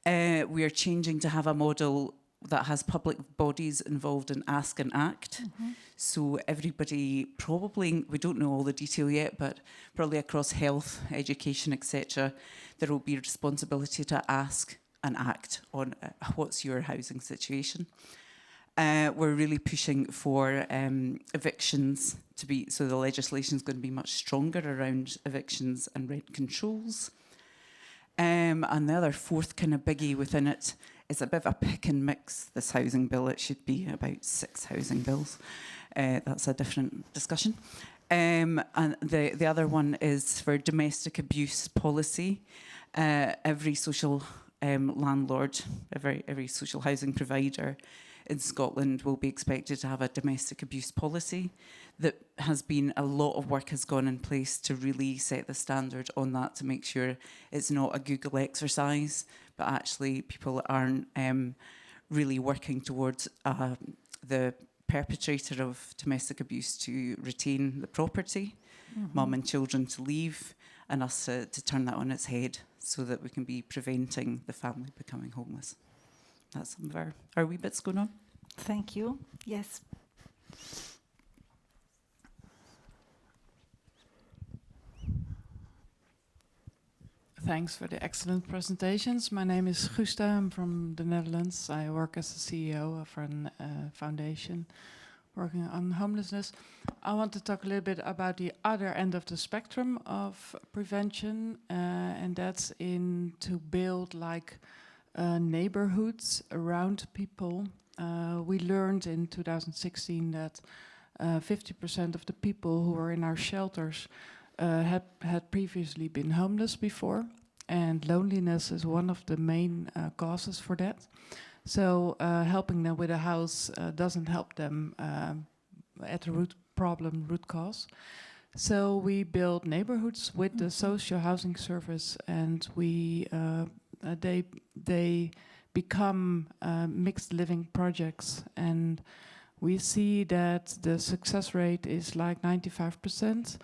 We are changing to have a model that has public bodies involved in Ask and Act. Mm-hmm. So everybody probably, we don't know all the detail yet, but probably across health, education, etc., there will be responsibility to ask and act on what's your housing situation. We're really pushing for evictions to be, so the legislation is going to be much stronger around evictions and rent controls. And the other fourth kind of biggie within it is a bit of a pick and mix, this housing bill. It should be about 6 housing bills. That's a different discussion. And the other one is for domestic abuse policy. Every social landlord, every social housing provider in Scotland will be expected to have a domestic abuse policy. That has been, a lot of work has gone in place to really set the standard on that to make sure it's not a Google exercise, but actually people aren't really working towards the perpetrator of domestic abuse to retain the property, mum and children to leave, and us to turn that on its head so that we can be preventing the family becoming homeless. That's some of our wee bits going on. Thank you. Yes. Thanks for the excellent presentations. My name is Gusta. I'm from the Netherlands. I work as the CEO of a foundation working on homelessness. I want to talk a little bit about the other end of the spectrum of prevention, and that's to build like neighborhoods around people. We learned in 2016 that 50% of the people who are in our shelters had previously been homeless before, and loneliness is one of the main causes for that. So helping them with a house doesn't help them at the root cause. So we build neighborhoods with the social housing service, and they become mixed living projects, and we see that the success rate is like 95%.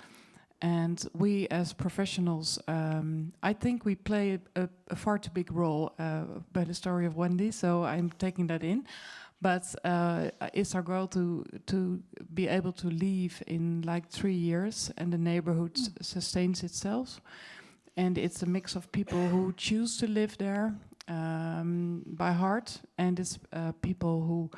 And we as professionals, I think we play a far too big role by the story of Wendy, so I'm taking that in. But it's our goal to be able to leave in like 3 years, and the neighborhood sustains itself. And it's a mix of people who choose to live there by heart, and it's people who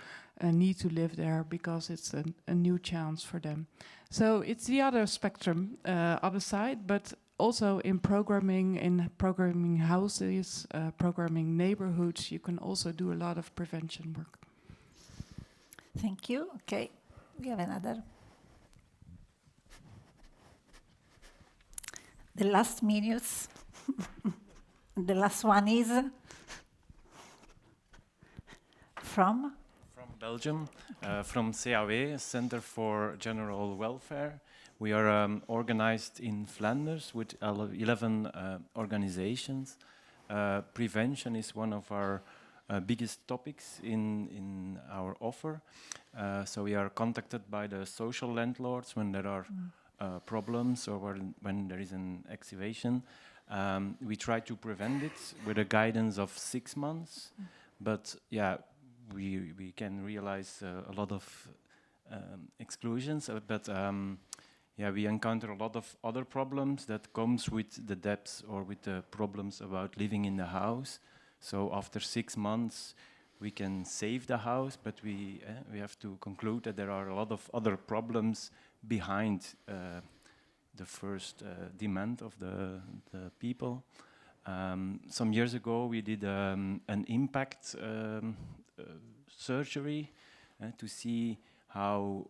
need to live there because it's a new chance for them. So it's the other spectrum, other side, but also in programming houses, programming neighborhoods, you can also do a lot of prevention work. Thank you. Okay, we have another. The last minutes. The last one is from Belgium, from CAW, Center for General Welfare. We are organized in Flanders with 11 organizations. Prevention is one of our biggest topics in our offer. So we are contacted by the social landlords when there are problems or when there is an excavation. We try to prevent it with a guidance of 6 months, but yeah, we can realize a lot of exclusions, but yeah, we encounter a lot of other problems that comes with the debts or with the problems about living in the house. So after 6 months, we can save the house, but we have to conclude that there are a lot of other problems behind the first demand of the people. Some years ago, we did an impact surgery to see how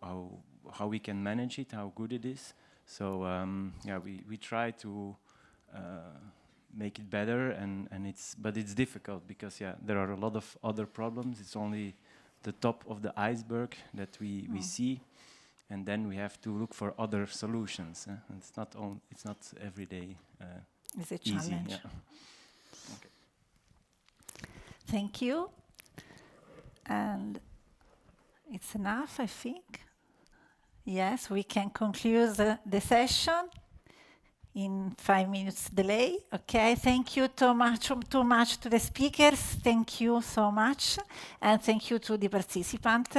we can manage it, how good it is. So yeah, we try to make it better, but it's difficult because yeah, there are a lot of other problems. It's only the top of the iceberg that we see, and then we have to look for other solutions. It's not every day it's a easy. challenge. Yeah. Okay. Thank you. And it's enough, I think. Yes, we can conclude the session in 5 minutes delay. Okay, thank you too much to the speakers. Thank you so much. And thank you to the participants.